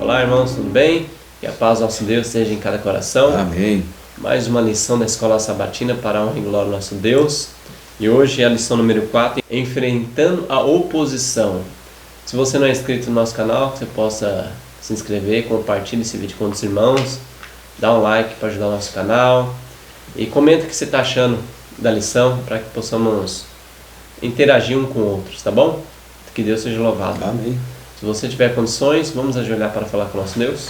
Olá, irmãos, tudo bem? Que a paz do nosso Deus esteja em cada coração. Amém. Mais uma lição da Escola Sabatina para a honra e glória do nosso Deus. E hoje é a lição número 4, enfrentando a oposição. Se você não é inscrito no nosso canal, você possa se inscrever, compartilhe esse vídeo com os irmãos, dá um like para ajudar o nosso canal e comenta o que você está achando da lição para que possamos interagir um com outros, tá bom? Que Deus seja louvado. Amém. Se você tiver condições, vamos ajoelhar para falar com o nosso Deus.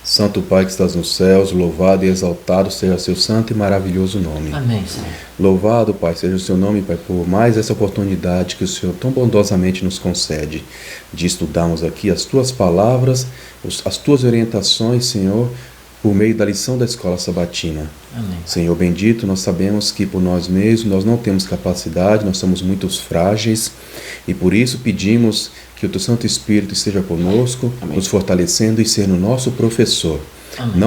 Santo Pai que estás nos céus, louvado e exaltado seja seu santo e maravilhoso nome. Amém, Senhor. Louvado, Pai, seja o seu nome, Pai, por mais essa oportunidade que o Senhor tão bondosamente nos concede de estudarmos aqui as tuas palavras, as tuas orientações, Senhor, por meio da lição da Escola Sabatina. Amém. Senhor bendito, nós sabemos que por nós mesmos nós não temos capacidade, nós somos muito frágeis e por isso pedimos que o teu Santo Espírito esteja conosco, Amém. nos fortalecendo e sendo nosso professor. Amém,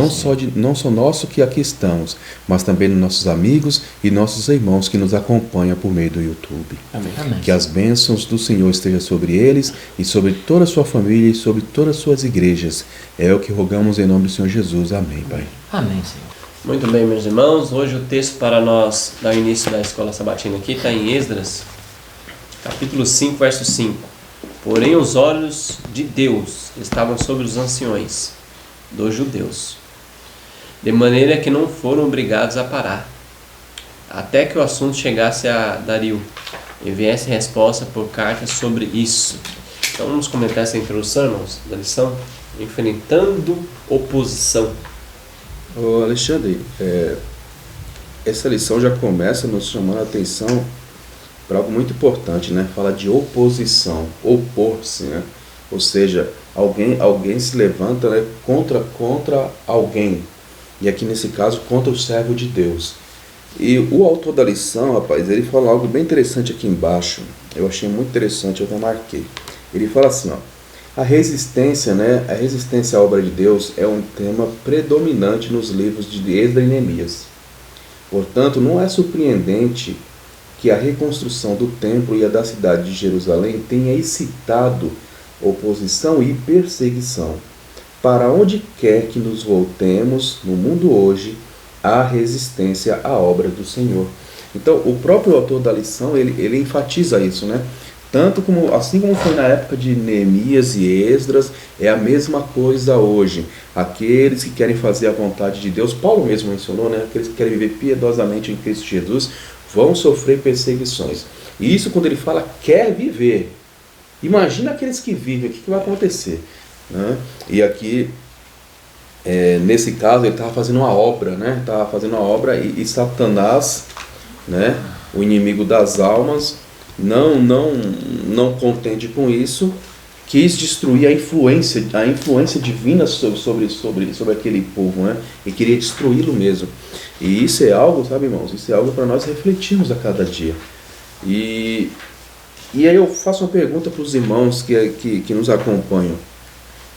Não só nosso que aqui estamos, mas também nos nossos amigos e nossos irmãos que nos acompanham por meio do YouTube. Amém. Amém. Que as bênçãos do Senhor estejam sobre eles e sobre toda a sua família e sobre todas as suas igrejas. É o que rogamos em nome do Senhor Jesus. Amém, Pai. Amém, Senhor. Muito bem, meus irmãos. Hoje o texto para nós dar início da Escola Sabatina aqui está em Esdras, capítulo 5, verso 5. Porém os olhos de Deus estavam sobre os anciões dos judeus, de maneira que não foram obrigados a parar, até que o assunto chegasse a Dario e viesse resposta por carta sobre isso. Então vamos comentar essa introdução, irmãos, da lição, enfrentando oposição. Ô Alexandre, essa lição já começa nos chamando a atenção para algo muito importante, né? Fala de oposição, opor-se, né? Ou seja, alguém se levanta, né, contra alguém. E aqui nesse caso, contra o servo de Deus. E o autor da lição, rapaz, ele fala algo bem interessante aqui embaixo. Eu achei muito interessante, eu até marquei. Ele fala assim, ó. A resistência, né? A resistência à obra de Deus é um tema predominante nos livros de Esdras e Neemias. Portanto, não é surpreendente que a reconstrução do templo e a da cidade de Jerusalém tenha excitado oposição e perseguição. Para onde quer que nos voltemos no mundo hoje, há resistência à obra do Senhor. Então, o próprio autor da lição, ele enfatiza isso, né? Assim como foi na época de Neemias e Esdras, é a mesma coisa hoje. Aqueles que querem fazer a vontade de Deus, Paulo mesmo mencionou, né? Aqueles que querem viver piedosamente em Cristo Jesus, vão sofrer perseguições. E isso quando ele fala quer viver. Imagina aqueles que vivem, o que vai acontecer? Né? E aqui, nesse caso, ele estava fazendo uma obra, né? Estava fazendo uma obra e Satanás, né? O inimigo das almas, não contente com isso, quis destruir a influência divina sobre aquele povo, né? E queria destruí-lo mesmo. E isso é algo, sabe, irmãos? Isso é algo para nós refletirmos a cada dia. E aí eu faço uma pergunta para os irmãos que nos acompanham.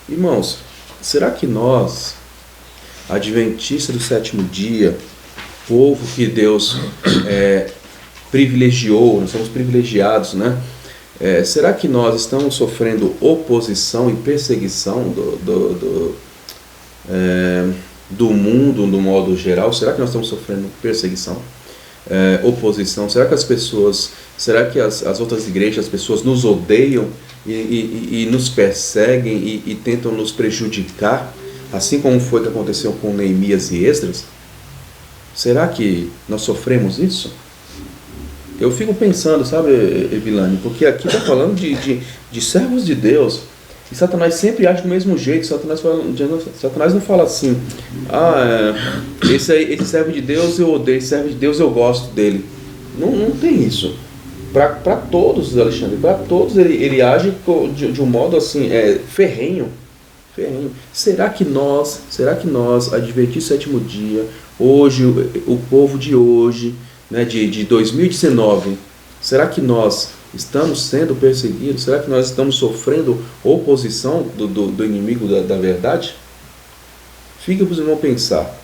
Irmãos, será que nós, adventistas do sétimo dia, povo que Deus privilegiou, nós somos privilegiados, né? Será que nós estamos sofrendo oposição e perseguição do mundo no modo geral? Será que nós estamos sofrendo perseguição, oposição? Será que as outras igrejas, as pessoas nos odeiam e nos perseguem e tentam nos prejudicar, assim como foi que aconteceu com Neemias e Esdras? Será que nós sofremos isso? Eu fico pensando, sabe, Evilane, porque aqui está falando de servos de Deus, e Satanás sempre age do mesmo jeito. Satanás não fala assim, esse servo de Deus eu odeio, esse servo de Deus eu gosto dele. Não tem isso. Para todos, Alexandre, para todos ele age de um modo assim, ferrenho. Será que nós, adventistas do sétimo dia, hoje, o povo de hoje, né, de 2019, será que nós estamos sendo perseguidos? Será que nós estamos sofrendo oposição do inimigo da verdade? Fica para os irmãos pensar.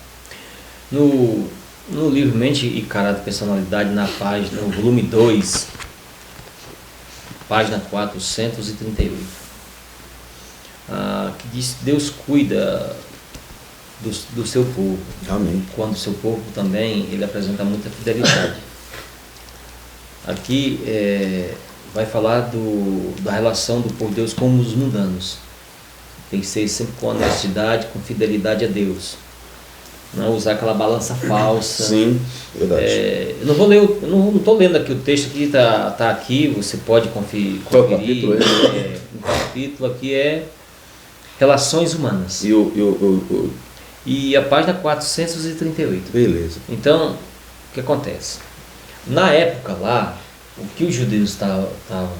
No livro Mente e Caráter e Personalidade, na página, no volume 2, página 438. Que diz que Deus cuida do seu povo. Amém. Quando o seu povo também, ele apresenta muita fidelidade. Aqui vai falar da relação do povo de Deus com os mundanos. Tem que ser sempre com honestidade, com fidelidade a Deus. Não usar aquela balança falsa. Sim, verdade. Eu não vou ler, eu não estou lendo aqui o texto que está aqui, você pode conferir. Qual capítulo O capítulo aqui é Relações Humanas. E a página 438. Beleza. Então, o que acontece? Na época lá, o que os judeus estavam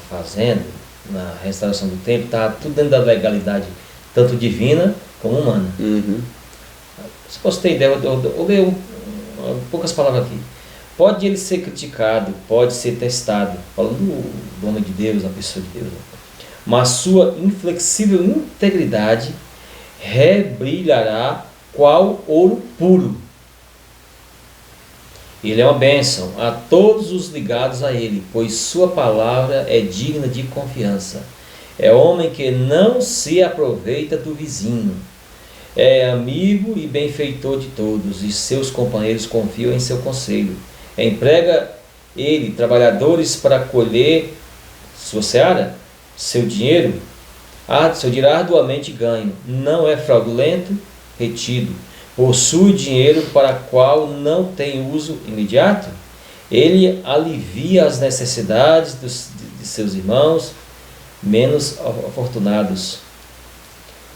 fazendo na restauração do templo, estava tudo dentro da legalidade, tanto divina como humana. Uhum. Se você ter ideia, eu vou ler poucas palavras aqui. Pode ele ser criticado, pode ser testado, falando do homem de Deus, da pessoa de Deus, mas sua inflexível integridade rebrilhará qual ouro puro. Ele é uma bênção a todos os ligados a ele, pois sua palavra é digna de confiança. É homem que não se aproveita do vizinho. É amigo e benfeitor de todos, e seus companheiros confiam em seu conselho. Emprega ele trabalhadores para colher sua seara, seu dinheiro arduamente ganho. Não é fraudulento, retido. Possui dinheiro para qual não tem uso imediato. Ele alivia as necessidades de seus irmãos menos afortunados.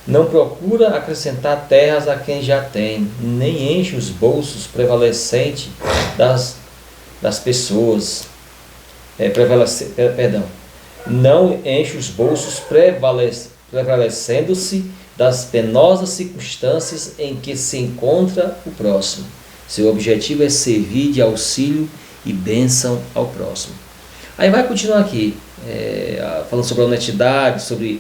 Não procura acrescentar terras a quem já tem, nem enche os bolsos prevalecentes das pessoas. Não enche os bolsos prevalecendo-se das penosas circunstâncias em que se encontra o próximo. Seu objetivo é servir de auxílio e bênção ao próximo. Aí vai continuar aqui, falando sobre a honestidade, sobre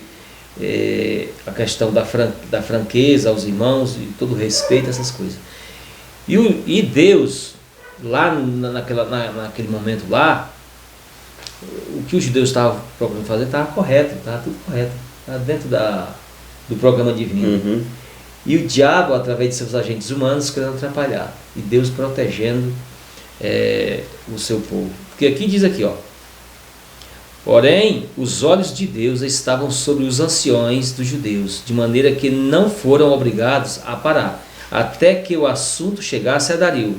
a questão da franqueza aos irmãos e todo o respeito, essas coisas. E Deus, lá naquele momento lá, o que os judeus estavam procurando fazer estava correto, estava tudo correto, estava dentro do programa divino. Uhum. E o diabo, através de seus agentes humanos, querendo atrapalhar. E Deus protegendo o seu povo. Porque aqui diz aqui, porém, os olhos de Deus estavam sobre os anciões dos judeus, de maneira que não foram obrigados a parar, até que o assunto chegasse a Dario,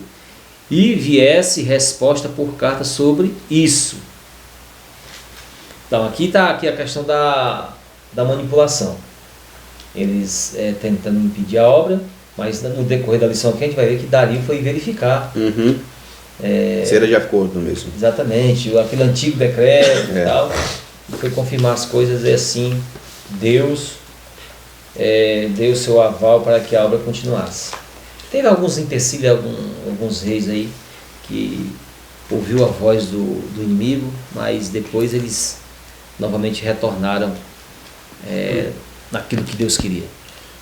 e viesse resposta por carta sobre isso. Então, aqui está a questão da manipulação. Eles tentando impedir a obra, mas no decorrer da lição aqui a gente vai ver que Dario foi verificar. Uhum. Se era de acordo mesmo. Exatamente, aquele antigo decreto e tal, e foi confirmar as coisas, e assim Deus deu seu aval para que a obra continuasse. Teve alguns empecilhos, alguns reis aí que ouviu a voz do inimigo, mas depois eles novamente retornaram naquilo que Deus queria.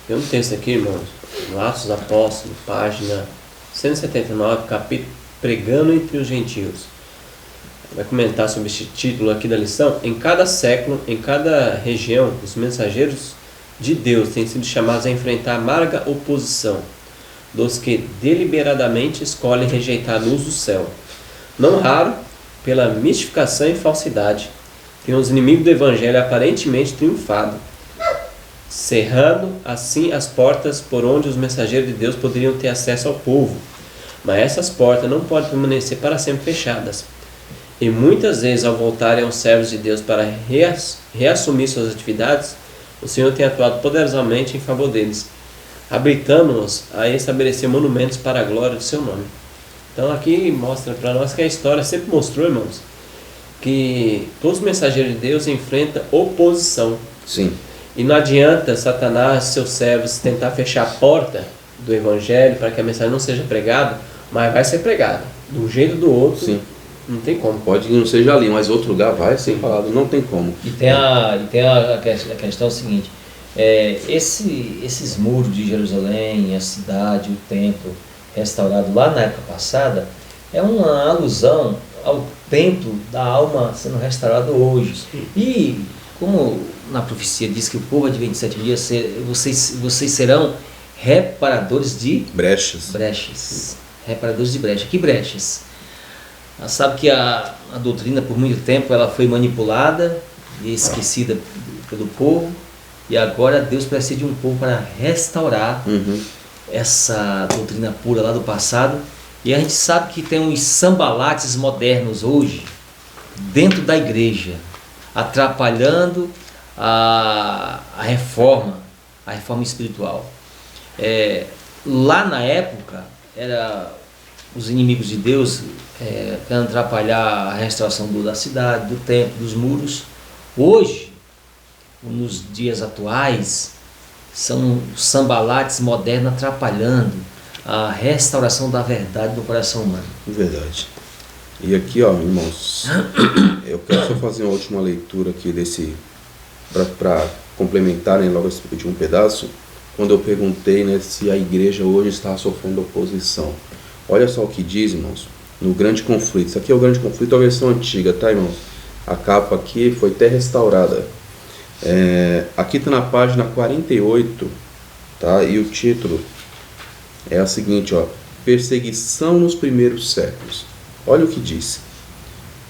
Tem um texto aqui, irmãos, no Atos dos Apóstolos, página 179, capítulo Pregando entre os Gentios. Vai comentar sobre este título aqui da lição. Em cada século, em cada região, os mensageiros de Deus têm sido chamados a enfrentar a amarga oposição dos que deliberadamente escolhem rejeitar a luz do céu. Não raro, pela mistificação e falsidade, tem os inimigos do Evangelho aparentemente triunfado, cerrando assim as portas por onde os mensageiros de Deus poderiam ter acesso ao povo. Mas essas portas não podem permanecer para sempre fechadas. E muitas vezes, ao voltarem aos servos de Deus para reassumir suas atividades, o Senhor tem atuado poderosamente em favor deles, habilitando-os a estabelecer monumentos para a glória do seu nome. Então aqui mostra para nós que a história sempre mostrou, irmãos, que todos os mensageiros de Deus enfrentam oposição. Sim. E não adianta Satanás, seus servos, tentar fechar a porta do Evangelho para que a mensagem não seja pregada, mas vai ser pregada. De um jeito ou do outro, sim, não tem como. Pode que não seja ali, mas outro lugar vai ser falado, não tem como. E tem a questão seguinte, esses muros de Jerusalém, a cidade, o templo restaurado lá na época passada, é uma alusão ao templo da alma sendo restaurado hoje. E como na profecia diz que o povo de 27 dias, vocês serão reparadores de brechas. Reparadores de brechas. Que brechas? Nós sabemos que a doutrina por muito tempo ela foi manipulada e esquecida pelo povo, e agora Deus precisa de um povo para restaurar essa doutrina pura lá do passado. E a gente sabe que tem uns sambalates modernos hoje dentro da igreja, atrapalhando a reforma espiritual. Lá na época, os inimigos de Deus querendo atrapalhar a restauração da cidade, do templo, dos muros. Hoje, nos dias atuais, são sambalates modernos atrapalhando a restauração da verdade no coração humano. Verdade. E aqui, ó, irmãos, eu quero só fazer uma última leitura aqui para complementar, né, logo esse último pedaço, quando eu perguntei, né, se a igreja hoje está sofrendo oposição. Olha só o que diz, irmãos, no Grande Conflito. Isso aqui é o Grande Conflito, a versão antiga, tá, irmãos? A capa aqui foi até restaurada. Aqui está na página 48, tá? E o título é a seguinte, ó: Perseguição nos primeiros séculos. Olha o que diz.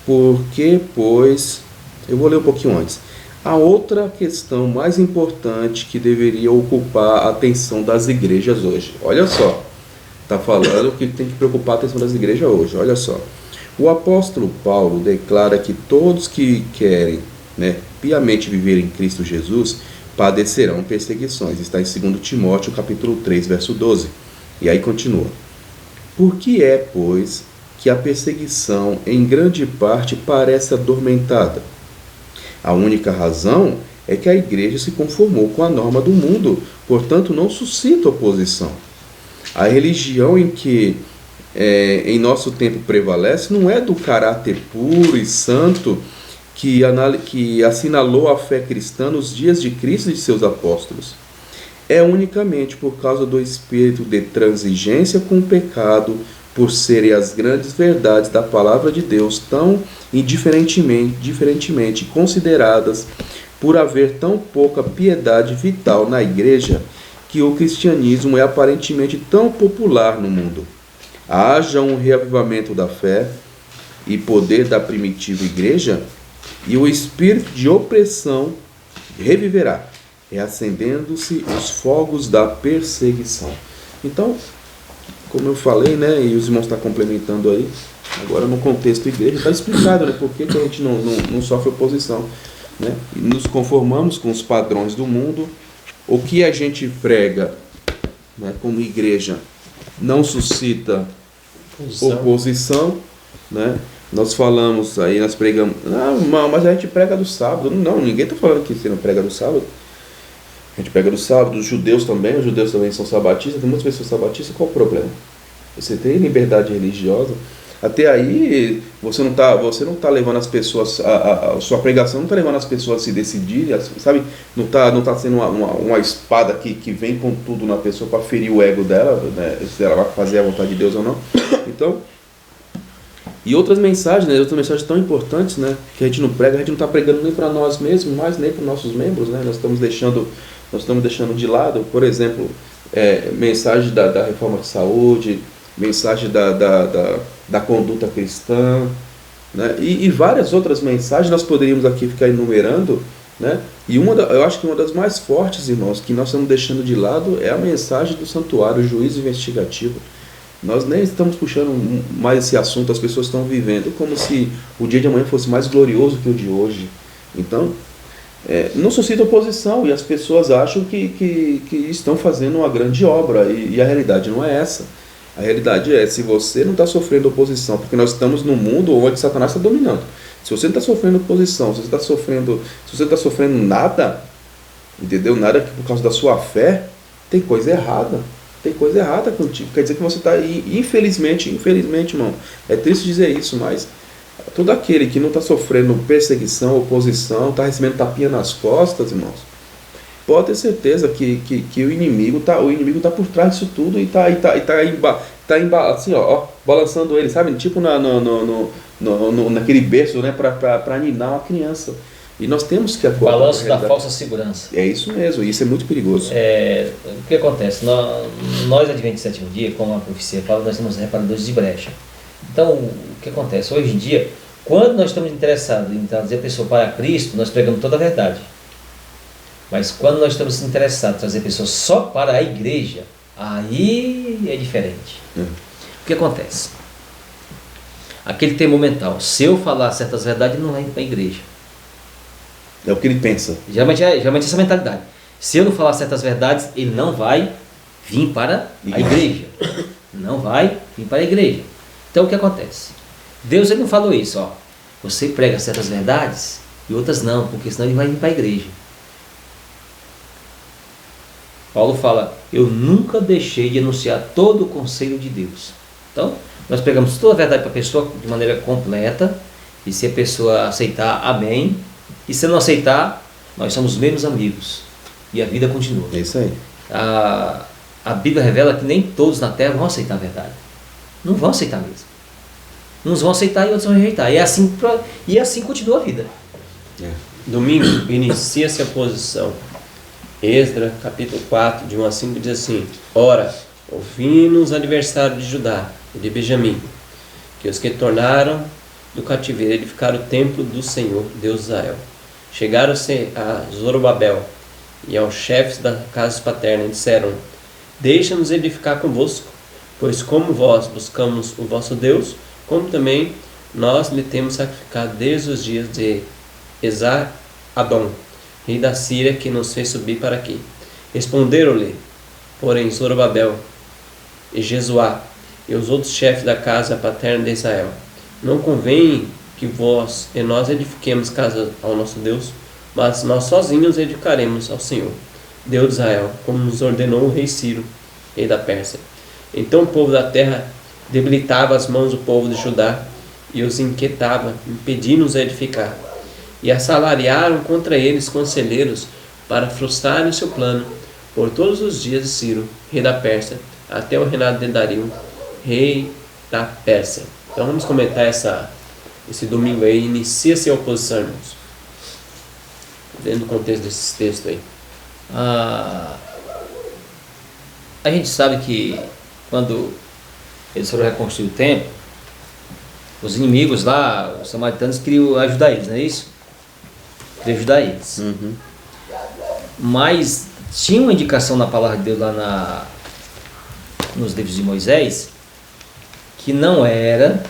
Porque, pois, eu vou ler um pouquinho antes. A outra questão mais importante que deveria ocupar a atenção das igrejas hoje. Olha só, está falando que tem que preocupar a atenção das igrejas hoje. Olha só. O apóstolo Paulo declara que todos que querem, né, piamente viver em Cristo Jesus padecerão perseguições. Está em 2 Timóteo capítulo 3, verso 12. E aí continua. Por que é, pois, que a perseguição em grande parte parece adormentada? A única razão é que a igreja se conformou com a norma do mundo, portanto não suscita oposição. A religião em que em nosso tempo prevalece não é do caráter puro e santo que assinalou a fé cristã nos dias de Cristo e de seus apóstolos. É unicamente por causa do espírito de transigência com o pecado, por serem as grandes verdades da palavra de Deus tão indiferentemente consideradas, por haver tão pouca piedade vital na igreja, que o cristianismo é aparentemente tão popular no mundo. Haja um reavivamento da fé e poder da primitiva igreja, e o espírito de opressão reviverá, reacendendo-se os fogos da perseguição. Então, como eu falei, né, e os irmãos estão complementando aí, agora no contexto igreja, está explicado, né, por que a gente não sofre oposição, né, e nos conformamos com os padrões do mundo. O que a gente prega, né, como igreja não suscita oposição, né? Nós falamos aí, nós pregamos, não, mas a gente prega do sábado. Não, ninguém está falando que você não prega do sábado. A gente prega do sábado, os judeus também são sabatistas, tem muitas pessoas sabatistas. Qual o problema? Você tem liberdade religiosa. Até aí, você não tá levando as pessoas, a sua pregação não está levando as pessoas a se decidirem, sabe? Não tá sendo uma espada que vem com tudo na pessoa para ferir o ego dela, né? Se ela vai fazer a vontade de Deus ou não. Então, e outras mensagens, né? Outras mensagens tão importantes, né? Que a gente não prega, a gente não está pregando nem para nós mesmos, mas nem para os nossos membros, né? Nós estamos deixando de lado, por exemplo, mensagem da reforma de saúde, mensagem da conduta cristã, né? E várias outras mensagens nós poderíamos aqui ficar enumerando, né? E eu acho que uma das mais fortes, irmãos, que nós estamos deixando de lado é a mensagem do santuário, o juízo investigativo. Nós nem estamos puxando mais esse assunto, as pessoas estão vivendo como se o dia de amanhã fosse mais glorioso que o de hoje. Então, não suscita oposição e as pessoas acham que estão fazendo uma grande obra, e a realidade não é essa. A realidade é, se você não está sofrendo oposição, porque nós estamos num mundo onde Satanás está dominando. Se você não está sofrendo oposição, se você está sofrendo nada, entendeu? Nada por causa da sua fé, tem coisa errada. Tem coisa errada contigo. Quer dizer que você está aí, infelizmente, irmão, é triste dizer isso, mas todo aquele que não está sofrendo perseguição, oposição, está recebendo tapinha nas costas, irmãos, pode ter certeza que o inimigo tá por trás disso tudo e assim, ó, balançando ele, sabe? Tipo naquele berço, né, para ninar uma criança. E nós temos que atuar. Balanço da falsa segurança. É isso mesmo, isso é muito perigoso. O que acontece? Nós Adventistas do Sétimo Dia, como a profecia fala, nós somos reparadores de brecha. Então, o que acontece? Hoje em dia, quando nós estamos interessados em trazer a pessoa para Cristo, nós pregamos toda a verdade. Mas quando nós estamos interessados em trazer a pessoa só para a igreja, aí é diferente. O que acontece? Aquele termo mental, se eu falar certas verdades, ele não vai para a igreja. É o que ele pensa. Geralmente essa mentalidade. Se eu não falar certas verdades, ele não vai vir para a igreja. Não vai vir para a igreja. Então o que acontece? Deus ele não falou isso, ó. Você prega certas verdades e outras não, porque senão ele vai vir para a igreja. Paulo fala, eu nunca deixei de anunciar todo o conselho de Deus. Então, nós pregamos toda a verdade para a pessoa de maneira completa, e se a pessoa aceitar, amém. E se não aceitar, nós somos menos amigos. E a vida continua. É isso aí. A Bíblia revela que nem todos na Terra vão aceitar a verdade. Não vão aceitar mesmo. Uns vão aceitar e outros vão rejeitar. E assim continua a vida. Domingo, inicia-se a oposição. Esdras, capítulo 4, de 1 a 5, diz assim: Ora, ouvindo os adversários de Judá e de Benjamim, que os que tornaram do cativeiro edificaram o templo do Senhor, Deus de Israel. Chegaram-se a Zorobabel e aos chefes das casas paternas e disseram: Deixa-nos edificar convosco, pois como vós buscamos o vosso Deus, como também nós lhe temos sacrificado desde os dias de Esar-Adom, rei da Síria, que nos fez subir para aqui. Responderam-lhe, porém, Zorobabel e Jesuá e os outros chefes da casa paterna de Israel: Não convém que vós e nós edifiquemos casa ao nosso Deus, mas nós sozinhos edificaremos ao Senhor, Deus de Israel, como nos ordenou o rei Ciro, rei da Pérsia. Então o povo da terra debilitava as mãos do povo de Judá e os inquietava, impedindo-os a edificar. E assalariaram contra eles conselheiros para frustrarem o seu plano por todos os dias de Ciro, rei da Pérsia, até o reinado de Dario, rei da Pérsia. Então vamos comentar esse domingo aí. Inicia-se a oposição, irmãos, dentro do contexto desses textos aí. A gente sabe que quando eles foram reconstruir o templo, os inimigos lá, os samaritanos, queriam ajudar eles, não é isso? Queriam ajudar eles. Mas tinha uma indicação na palavra de Deus lá nos livros de Moisés, que não era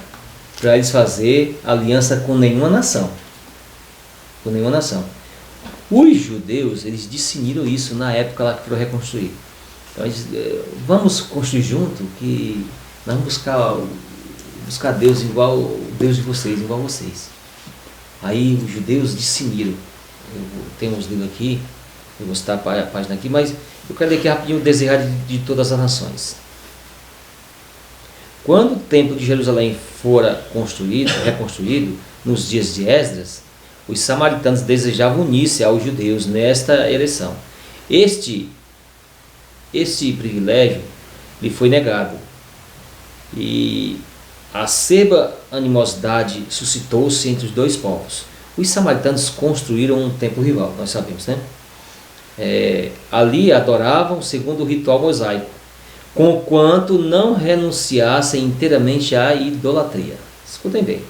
para eles fazer aliança com nenhuma nação. Com nenhuma nação. Os judeus, eles discerniram isso na época lá que foram reconstruir. Então eles, vamos construir junto, que nós vamos buscar Deus igual Deus de vocês, igual vocês. Aí os judeus discerniram. Eu tenho uns livros aqui, eu vou citar a página aqui, mas eu quero ler aqui rapidinho o desejar de todas as nações. Quando o templo de Jerusalém fora reconstruído, nos dias de Esdras, os samaritanos desejavam unir-se aos judeus nesta eleição. Este privilégio lhe foi negado, e a acerba animosidade suscitou-se entre os dois povos. Os samaritanos construíram um templo rival, nós sabemos, né? Ali adoravam segundo o ritual mosaico, conquanto não renunciassem inteiramente à idolatria. Escutem bem.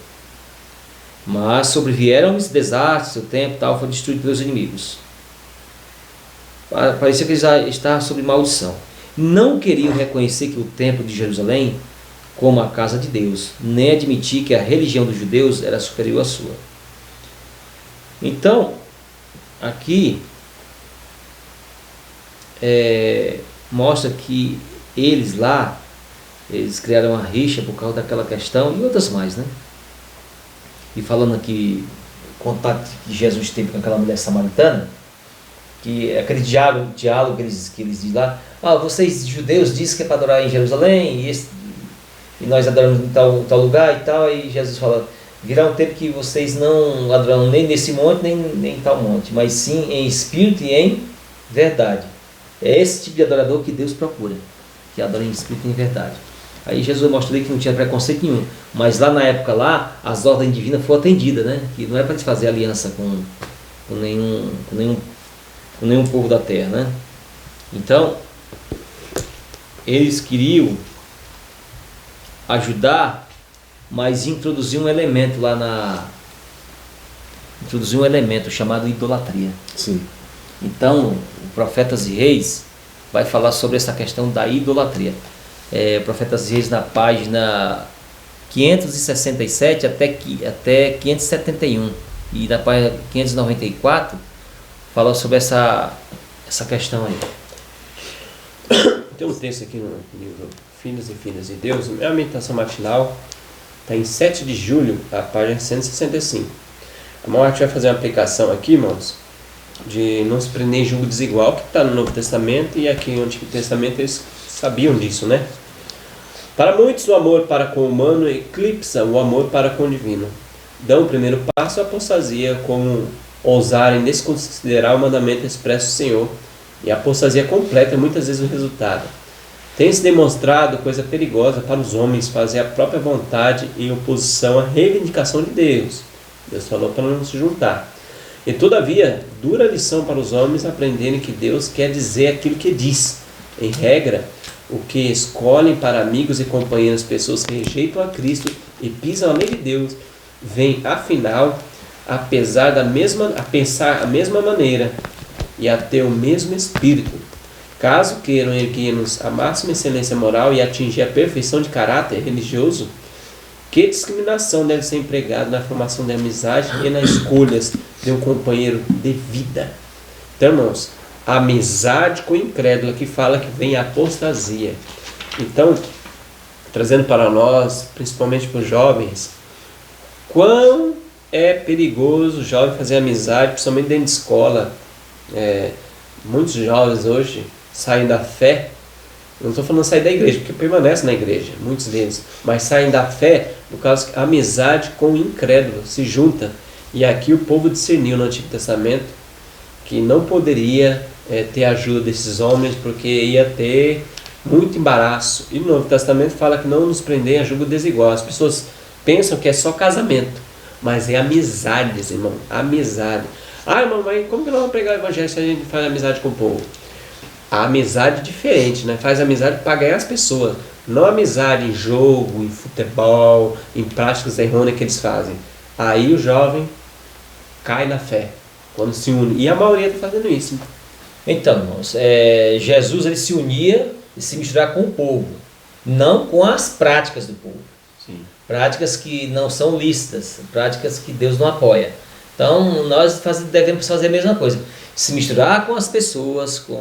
Mas sobrevieram-lhes desastres, o templo tal foi destruído pelos inimigos. Parecia que eles já estavam sob maldição. Não queriam reconhecer que o templo de Jerusalém como a casa de Deus, nem admitir que a religião dos judeus era superior à sua. Então, aqui mostra que eles criaram uma rixa por causa daquela questão e outras mais, né? E falando aqui, o contato que Jesus teve com aquela mulher samaritana, que aquele diálogo que eles dizem lá: vocês judeus dizem que é para adorar em Jerusalém, e nós adoramos em tal lugar e tal, e Jesus fala: virá um tempo que vocês não adorarão nem nesse monte, nem em tal monte, mas sim em espírito e em verdade. É esse tipo de adorador que Deus procura, que adora em espírito e em verdade. Aí Jesus mostrou que não tinha preconceito nenhum, mas lá na época lá, as ordens divinas foram atendidas, né? Que não é para eles fazer aliança com nenhum povo da terra, né? Então, eles queriam ajudar, mas introduzir um elemento introduzir um elemento chamado idolatria. Sim. Então, o Profetas e Reis vai falar sobre essa questão da idolatria. Profetas e Reis na página 567 até 571. E na página 594 fala sobre essa questão aí. Tem um texto aqui no livro Filhos e Filhas de Deus, a meditação matinal, está em 7 de julho, a página 165. A Morte vai fazer uma aplicação aqui, irmãos, de não se prender em julgo desigual, que está no Novo Testamento, e aqui no Antigo Testamento eles sabiam disso, né? Para muitos, o amor para com o humano eclipsa o amor para com o divino. Dão o primeiro passo à apostasia, como ousarem desconsiderar o mandamento expresso do Senhor, e a apostasia completa é muitas vezes o resultado. Tem-se demonstrado coisa perigosa para os homens fazer a própria vontade em oposição à reivindicação de Deus. Deus falou para não se juntar. E todavia, dura lição para os homens aprenderem que Deus quer dizer aquilo que diz. Em regra, o que escolhem para amigos e companheiros pessoas que rejeitam a Cristo e pisam a lei de Deus, vem, afinal, a pensar da mesma maneira e a ter o mesmo espírito. Caso queiram erguer-nos à máxima excelência moral e atingir a perfeição de caráter religioso, que discriminação deve ser empregada na formação de amizade e nas escolhas de um companheiro de vida. Então, irmãos, a amizade com o incrédulo que fala que vem a apostasia. Então, trazendo para nós, principalmente para os jovens, quão é perigoso o jovem fazer amizade, principalmente dentro de escola. Muitos jovens hoje saem da fé, não estou falando sair da igreja, porque permanecem na igreja, muitos deles, mas saem da fé por causa que a amizade com o incrédulo se junta. E aqui o povo discerniu no Antigo Testamento que não poderia ter ajuda desses homens, porque ia ter muito embaraço. E no Novo Testamento fala que não nos prender a julgo desigual. As pessoas pensam que é só casamento, mas é amizades, irmão, amizade. Ah, irmão, mas como que nós vamos pregar o evangelho se a gente faz amizade com o povo? A amizade é diferente, né? Faz amizade para ganhar as pessoas, não amizade em jogo, em futebol, em práticas errôneas que eles fazem. Aí o jovem cai na fé, quando se une. E a maioria está fazendo isso. Então, irmãos, Jesus ele se unia e se misturava com o povo, não com as práticas do povo. Sim. Práticas que não são lícitas, práticas que Deus não apoia. Então, nós devemos fazer a mesma coisa. Se misturar com as pessoas, com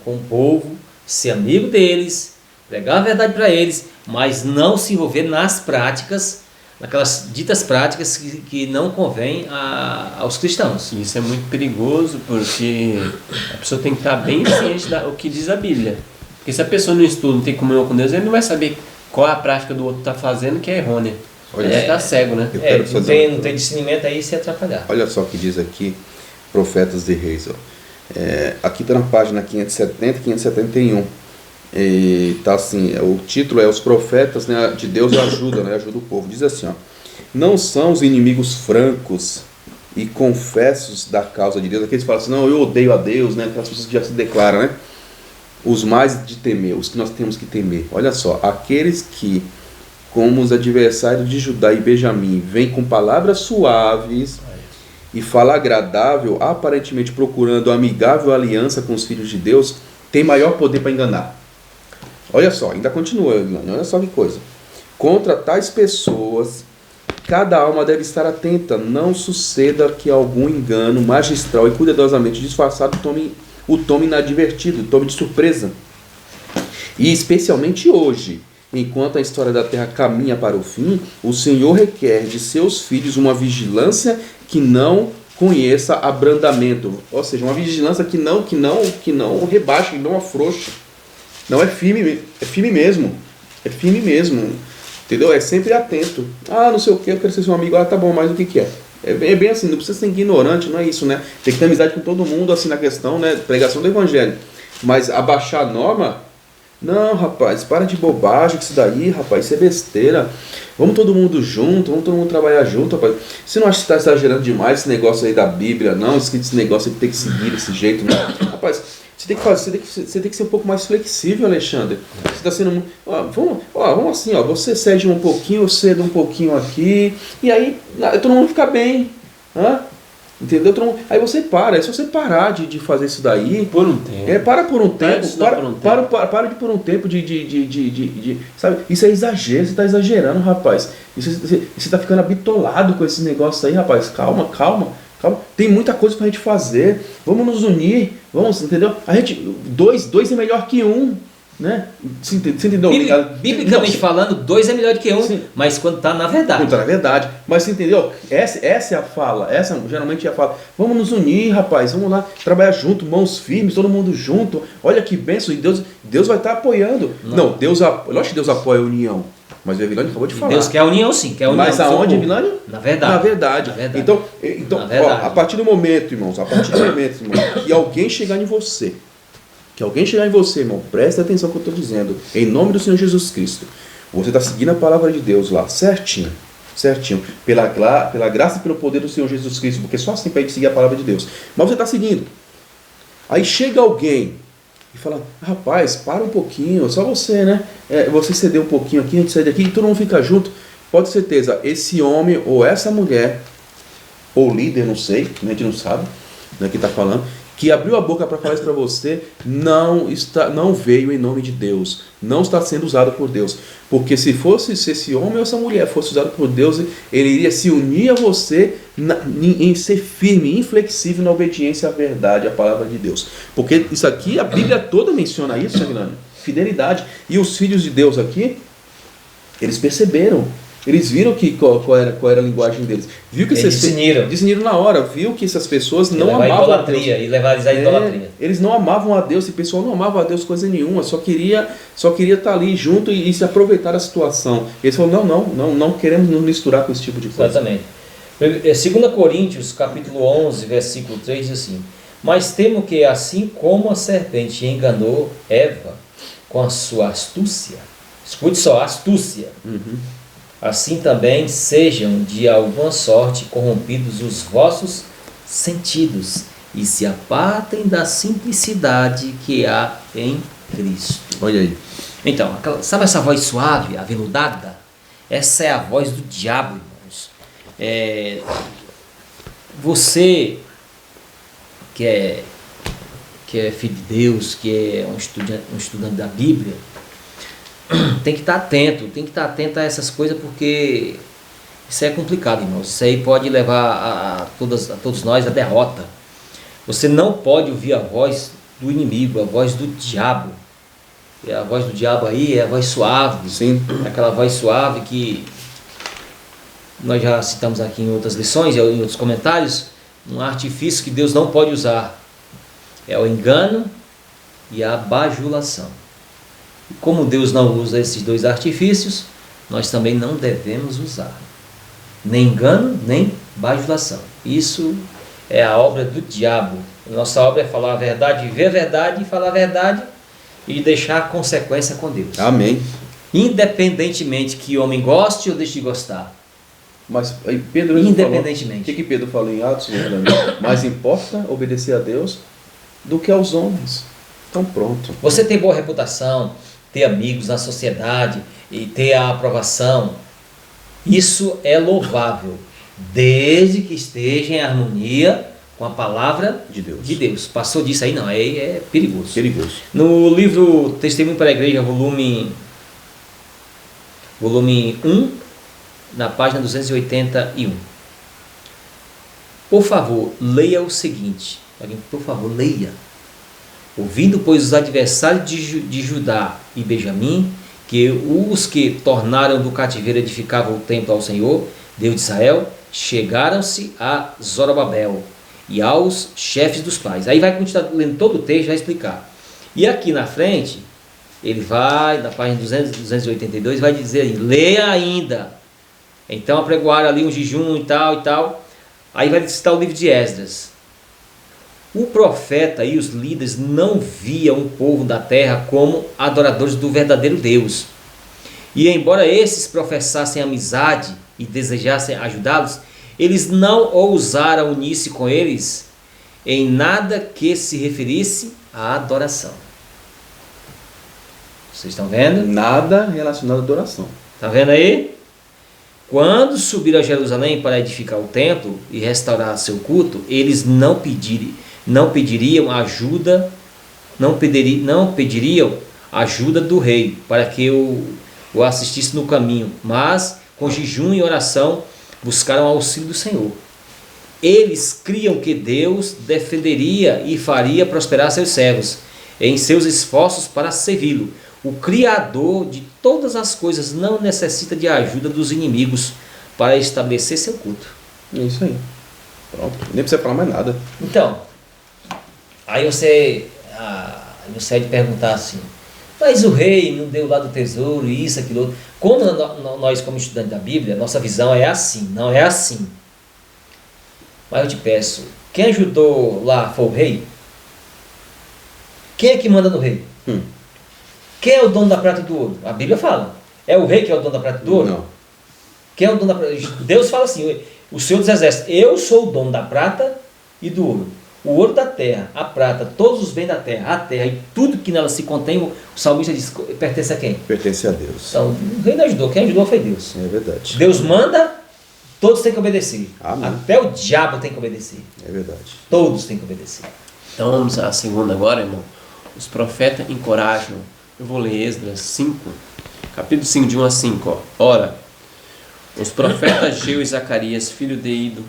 o povo, ser amigo deles, pregar a verdade para eles, mas não se envolver nas práticas, naquelas ditas práticas que não convém aos cristãos. Isso é muito perigoso, porque a pessoa tem que estar bem ciente do que diz a Bíblia. Porque se a pessoa não estuda, não tem comunhão com Deus, ele não vai saber qual é a prática do outro está fazendo que é errônea. Ele está cego, né? Não tem discernimento aí se atrapalhar. Olha só o que diz aqui, Profetas e Reis. Aqui está na página 570 e 571. E tá assim, o título é Os Profetas, né, de Deus ajuda, né, ajuda o povo. Diz assim, ó: não são os inimigos francos e confessos da causa de Deus, aqueles que falam assim, não, eu odeio a Deus, né, aquelas pessoas que já se declaram, né, os mais de temer, os que nós temos que temer. Olha só, aqueles que, como os adversários de Judá e Benjamim, vêm com palavras suaves e fala agradável, aparentemente procurando amigável aliança com os filhos de Deus, tem maior poder para enganar. Olha só, ainda continua, olha só que coisa. Contra tais pessoas, cada alma deve estar atenta, não suceda que algum engano magistral e cuidadosamente disfarçado o tome inadvertido, tome de surpresa. E especialmente hoje, enquanto a história da terra caminha para o fim, o Senhor requer de seus filhos uma vigilância que não conheça abrandamento. Ou seja, uma vigilância que não rebaixa, que não afrouxa. Não, é firme mesmo. É firme mesmo. Entendeu? É sempre atento. Ah, não sei o que, eu quero ser seu amigo. Ah, tá bom, mas o que é? É bem assim, não precisa ser ignorante, não é isso, né? Tem que ter amizade com todo mundo, assim, na questão, né, pregação do evangelho. Mas abaixar a norma, não, rapaz, para de bobagem com isso daí, rapaz, isso é besteira. Vamos todo mundo junto, vamos todo mundo trabalhar junto, rapaz. Você não acha que está exagerando demais esse negócio aí da Bíblia, não? Esse negócio aí tem que seguir desse jeito, não? Rapaz, você tem que fazer, você tem que ser um pouco mais flexível, Alexandre. Você está sendo. Vamos assim, ó. Você cede um pouquinho, eu cedo um pouquinho aqui, e aí todo mundo fica bem. Hã? Entendeu? Aí você para, é só você parar de fazer isso daí. Por um tempo. Para por um tempo. Para Para por um tempo sabe? Isso é exagero, você está exagerando, rapaz. Você está ficando bitolado com esse negócio aí, rapaz. Calma. Tem muita coisa pra gente fazer. Vamos nos unir. Vamos, entendeu? Dois é melhor que um. Né? Você entendeu? Biblicamente falando, 2 é melhor do que 1, mas quando está na verdade. Quando está na verdade. Mas você entendeu? Essa é a fala. Essa geralmente é a fala. Vamos nos unir, rapaz. Vamos lá trabalhar junto, mãos firmes, todo mundo junto. Olha que bênção. E Deus vai estar apoiando. Não, lógico que Deus apoia a união. Mas o Evilânio acabou de falar. Deus quer a união, sim. Quer a união. Mas aonde, Evilânio? Na verdade. Na verdade. Então ó, a partir do momento, irmãos, que alguém chegar em você, irmão, presta atenção no que eu estou dizendo, em nome do Senhor Jesus Cristo, você está seguindo a palavra de Deus lá, certinho, pela graça e pelo poder do Senhor Jesus Cristo, porque só assim para a gente seguir a palavra de Deus, mas você está seguindo, aí chega alguém e fala, rapaz, para um pouquinho, só você, né, você ceder um pouquinho aqui, a gente cede aqui, e todo mundo fica junto, pode ter certeza, esse homem ou essa mulher, ou líder, não sei, a gente não sabe, né, que está falando, que abriu a boca para falar isso para você, não veio em nome de Deus, não está sendo usado por Deus, porque se esse homem ou essa mulher fosse usado por Deus, ele iria se unir a você em ser firme, inflexível na obediência à verdade, à palavra de Deus, porque isso aqui, a Bíblia toda menciona isso, Milano, fidelidade, e os filhos de Deus aqui, eles perceberam. Eles viram qual era a linguagem deles. Viu que eles discerniram na hora. Viu que essas pessoas não amavam a Deus. E levar eles à idolatria. Eles não amavam a Deus. Esse pessoal não amava a Deus coisa nenhuma. Só queria estar ali junto e se aproveitar da situação. Eles falaram, não queremos nos misturar com esse tipo de coisa. Exatamente. 2 Coríntios, capítulo 11, versículo 3, diz assim: mas temo que assim como a serpente enganou Eva com a sua astúcia, escute só, astúcia, assim também sejam de alguma sorte corrompidos os vossos sentidos e se apartem da simplicidade que há em Cristo. Olha aí. Então, sabe essa voz suave, aveludada? Essa é a voz do diabo, irmãos. Você que é filho de Deus, que é um estudante da Bíblia, tem que estar atento a essas coisas, porque isso é complicado, irmãos. Isso aí pode levar a todos nós a derrota. Você não pode ouvir a voz do inimigo, a voz do diabo. E a voz do diabo aí é a voz suave. Sim. Aquela voz suave que nós já citamos aqui em outras lições, em outros comentários, um artifício que Deus não pode usar. É o engano e a bajulação. Como Deus não usa esses 2 artifícios, nós também não devemos usar. Nem engano, nem bajulação. Isso é a obra do diabo. Nossa obra é falar a verdade, ver a verdade, falar a verdade e deixar a consequência com Deus. Amém. Independentemente que o homem goste ou deixe de gostar. Mas aí Pedro independentemente. O que Pedro falou em Atos? Mais importa obedecer a Deus do que aos homens. Então pronto. Você ter boa reputação, ter amigos na sociedade e ter a aprovação, isso é louvável, desde que esteja em harmonia com a palavra de Deus. Passou disso aí, não, aí é perigoso. No livro Testemunho para a Igreja, volume 1, na página 281. Por favor, leia o seguinte. Por favor, leia. Ouvindo, pois, os adversários de Judá e Benjamim, que os que tornaram do cativeiro edificavam o templo ao Senhor, Deus de Israel, chegaram-se a Zorobabel e aos chefes dos pais. Aí vai continuar lendo todo o texto, vai explicar. E aqui na frente, ele vai, na página 282, vai dizer aí, leia ainda. Então apregoaram ali um jejum e tal. Aí vai citar o livro de Esdras. O profeta e os líderes não viam o povo da terra como adoradores do verdadeiro Deus. E embora esses professassem amizade e desejassem ajudá-los, eles não ousaram unir-se com eles em nada que se referisse à adoração. Vocês estão vendo? Nada relacionado à adoração. Está vendo aí? Quando subiram a Jerusalém para edificar o templo e restaurar seu culto, eles não pediriam ajuda do rei para que o assistisse no caminho, mas com jejum e oração buscaram auxílio do Senhor. Eles criam que Deus defenderia e faria prosperar seus servos em seus esforços para servi-lo. O Criador de todas as coisas não necessita de ajuda dos inimigos para estabelecer seu culto. É isso aí. Pronto. Nem precisa falar mais nada. Então, aí você vai perguntar assim, mas o rei não deu lá do tesouro, isso, aquilo outro. Como nós, como estudantes da Bíblia, nossa visão é assim, não é assim. Mas eu te peço, quem ajudou lá foi o rei? Quem é que manda no rei? Quem é o dono da prata e do ouro? A Bíblia fala. É o rei que é o dono da prata e do ouro? Não. Quem é o dono da prata? Deus fala assim, o Senhor dos Exércitos, eu sou o dono da prata e do ouro. O ouro da terra, a prata, todos os bens da terra, a terra e tudo que nela se contém, o salmista diz, pertence a quem? Pertence a Deus. Então, o rei não ajudou, quem ajudou foi Deus. É verdade. Deus manda, todos têm que obedecer. Amém. Até o diabo tem que obedecer. É verdade. Todos têm que obedecer. Então vamos à segunda agora, irmão. Os profetas encorajam. Eu vou ler Esdras 5, capítulo 5, de 1 a 5. Ora, os profetas Ageu e Zacarias, filho de Ido,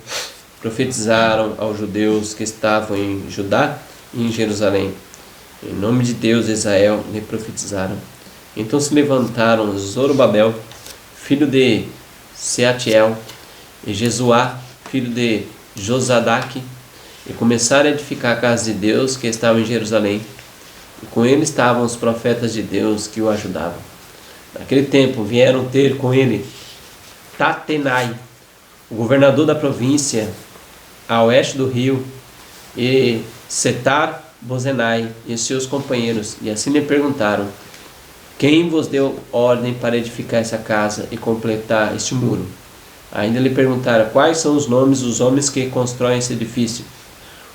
profetizaram aos judeus que estavam em Judá e em Jerusalém. Em nome de Deus, Israel, lhe profetizaram. Então se levantaram Zorobabel, filho de Seatiel, e Jesuá, filho de Josadaque, e começaram a edificar a casa de Deus que estava em Jerusalém. E com ele estavam os profetas de Deus que o ajudavam. Naquele tempo vieram ter com ele Tatenai, o governador da província a oeste do rio, e Setar-Bozenai e seus companheiros, e assim lhe perguntaram: quem vos deu ordem para edificar essa casa e completar este muro? Ainda lhe perguntaram: quais são os nomes dos homens que constroem esse edifício?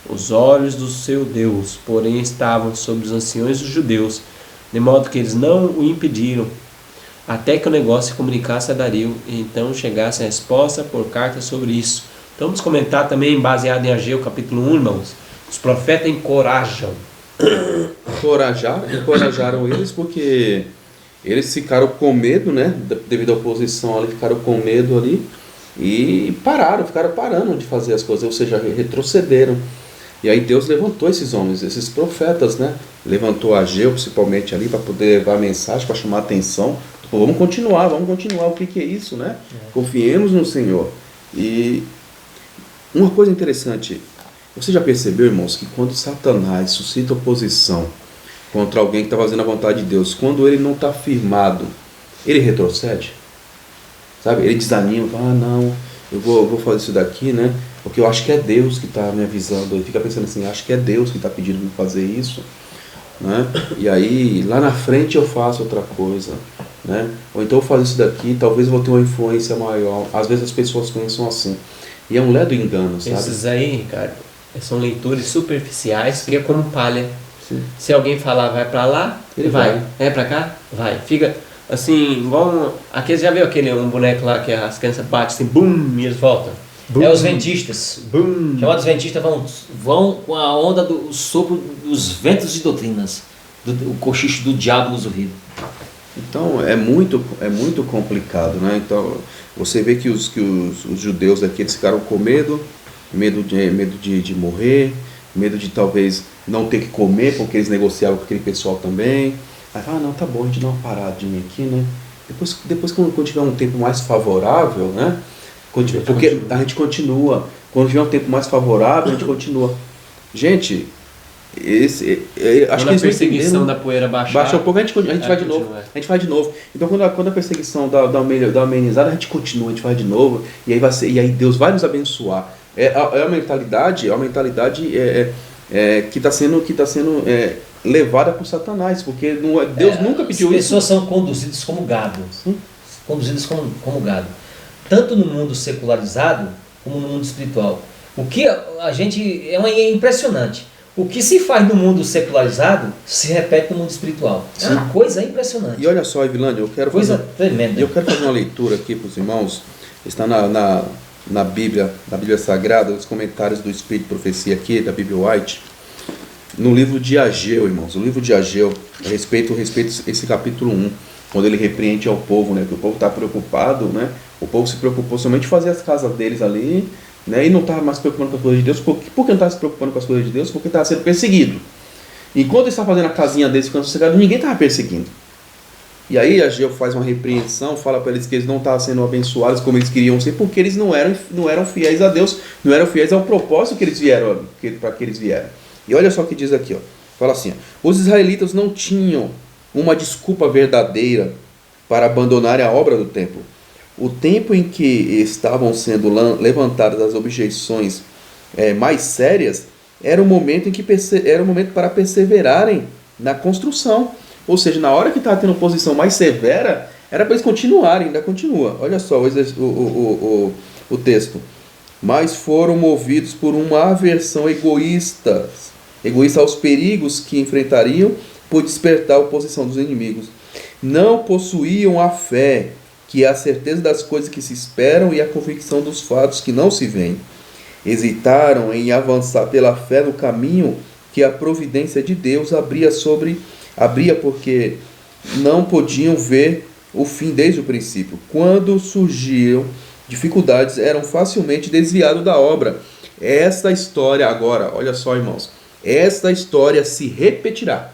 Os olhos do seu Deus, porém, estavam sobre os anciões dos judeus, de modo que eles não o impediram, até que o negócio se comunicasse a Dario, e então chegasse a resposta por carta sobre isso. Então vamos comentar também, baseado em Ageu, capítulo 1, irmãos. Os profetas encorajam. Encorajaram eles porque eles ficaram com medo, né? Devido à oposição ali, ficaram com medo ali e ficaram parando de fazer as coisas, ou seja, retrocederam. E aí Deus levantou esses homens, esses profetas, né? Levantou Ageu principalmente ali para poder levar a mensagem, para chamar a atenção. Pô, vamos continuar, o que é isso, né? Confiemos no Senhor. E uma coisa interessante, você já percebeu, irmãos, que quando Satanás suscita oposição contra alguém que está fazendo a vontade de Deus, quando ele não está firmado, ele retrocede? Sabe? Ele desanima, fala, não, eu vou fazer isso daqui, né? Porque eu acho que é Deus que está me avisando. Ele fica pensando assim, acho que é Deus que está pedindo para fazer isso, né? E aí, lá na frente eu faço outra coisa, né? Ou então eu faço isso daqui, talvez eu vou ter uma influência maior. Às vezes as pessoas pensam assim. E é um ledo engano, sabe? Esses aí, Ricardo, são leitores superficiais, que é como palha. Sim. Se alguém falar vai pra lá, ele vai. É pra cá? Vai. Fica assim, igual aqui, já viu um boneco lá que as crianças batem assim, bum, e eles voltam? Boom. É os ventistas. Bum. Chamados ventistas vão com a onda do sopro dos ventos de doutrinas, o cochicho do diabo nos ouvidos. Então é muito complicado, né? Então você vê que os judeus aqui, eles ficaram com medo de morrer, medo de talvez não ter que comer, porque eles negociavam com aquele pessoal também. Aí fala, não, tá bom, a gente dá uma paradinha aqui, né? Depois quando tiver um tempo mais favorável, né? Porque a gente continua. Quando tiver um tempo mais favorável, a gente continua. Gente, acho que a perseguição da poeira baixa um pouco, a gente vai de novo. A gente vai de novo. Então quando a perseguição dá amenizada, a gente continua, a gente vai de novo. E aí Deus vai nos abençoar. É a mentalidade que está sendo levada por Satanás, porque Deus nunca pediu isso. As pessoas são conduzidas como gado. Conduzidas como gado. Tanto no mundo secularizado, como no mundo espiritual. O que a gente... É impressionante. O que se faz no mundo secularizado, se repete no mundo espiritual. É uma coisa impressionante. E olha só, Evilândia, eu quero fazer uma leitura aqui para os irmãos. Está na Bíblia Sagrada, os comentários do Espírito de Profecia aqui, da Bíblia White, no livro de Ageu, irmãos. O livro de Ageu, a respeito esse capítulo 1, quando ele repreende ao povo, né, que o povo está preocupado, né, o povo se preocupou somente em fazer as casas deles ali, né, e não estava mais se preocupando com as coisas de Deus. Por que não estava se preocupando com as coisas de Deus? Porque estava sendo perseguido. Enquanto ele estava fazendo a casinha deles, ficando sossegado, ninguém estava perseguindo. E aí Ageu faz uma repreensão, fala para eles que eles não estavam sendo abençoados como eles queriam ser, porque eles não eram fiéis a Deus, não eram fiéis ao propósito que eles vieram, para que eles vieram. E olha só o que diz aqui, ó. Fala assim, ó, os israelitas não tinham uma desculpa verdadeira para abandonarem a obra do templo. O tempo em que estavam sendo levantadas as objeções mais sérias era o momento para perseverarem na construção. Ou seja, na hora que estava tendo oposição mais severa, era para eles continuarem, ainda continua. Olha só o texto. Mas foram movidos por uma aversão egoísta aos perigos que enfrentariam por despertar a oposição dos inimigos. Não possuíam a fé, que é a certeza das coisas que se esperam e a convicção dos fatos que não se veem. Hesitaram em avançar pela fé no caminho que a providência de Deus abria porque não podiam ver o fim desde o princípio. Quando surgiam dificuldades, eram facilmente desviados da obra. Esta história agora, olha só, irmãos, esta história se repetirá.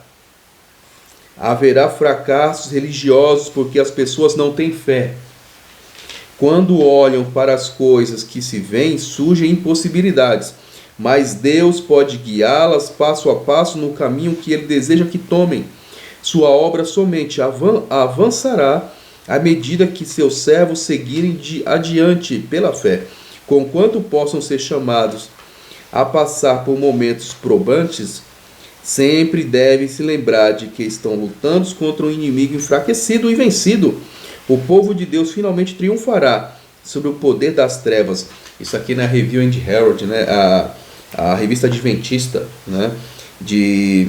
Haverá fracassos religiosos porque as pessoas não têm fé. Quando olham para as coisas que se veem, surgem impossibilidades, mas Deus pode guiá-las passo a passo no caminho que Ele deseja que tomem. Sua obra somente avançará à medida que seus servos seguirem adiante pela fé. Conquanto possam ser chamados a passar por momentos probantes, sempre devem se lembrar de que estão lutando contra um inimigo enfraquecido e vencido. O povo de Deus finalmente triunfará sobre o poder das trevas. Isso aqui na Review and Herald, né? A revista adventista, né? de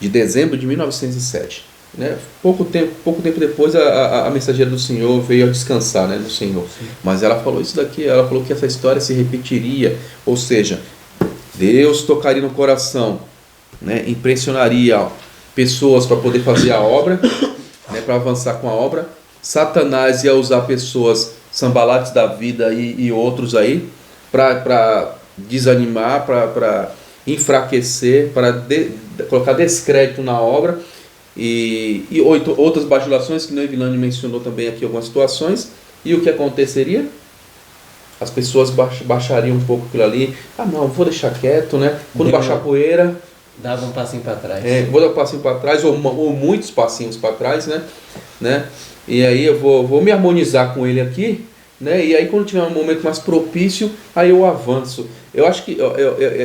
dezembro de 1907. Né? Pouco tempo depois a mensageira do Senhor veio a descansar, né, no Senhor. Sim. Mas ela falou isso daqui, ela falou que essa história se repetiria, ou seja, Deus tocaria no coração, né, impressionaria pessoas para poder fazer a obra, né, para avançar com a obra. Satanás ia usar pessoas sambalates da vida e outros aí para desanimar, para enfraquecer, para colocar descrédito na obra e outras bajulações que o Evilândia mencionou também aqui, algumas situações. E o que aconteceria? As pessoas baixariam um pouco aquilo ali. Não, vou deixar quieto, né? Quando baixar a poeira, dava um passinho para trás. Vou dar um passinho para trás, ou muitos passinhos para trás, né? E aí eu vou me harmonizar com ele aqui, né? E aí quando tiver um momento mais propício, aí eu avanço. Eu acho que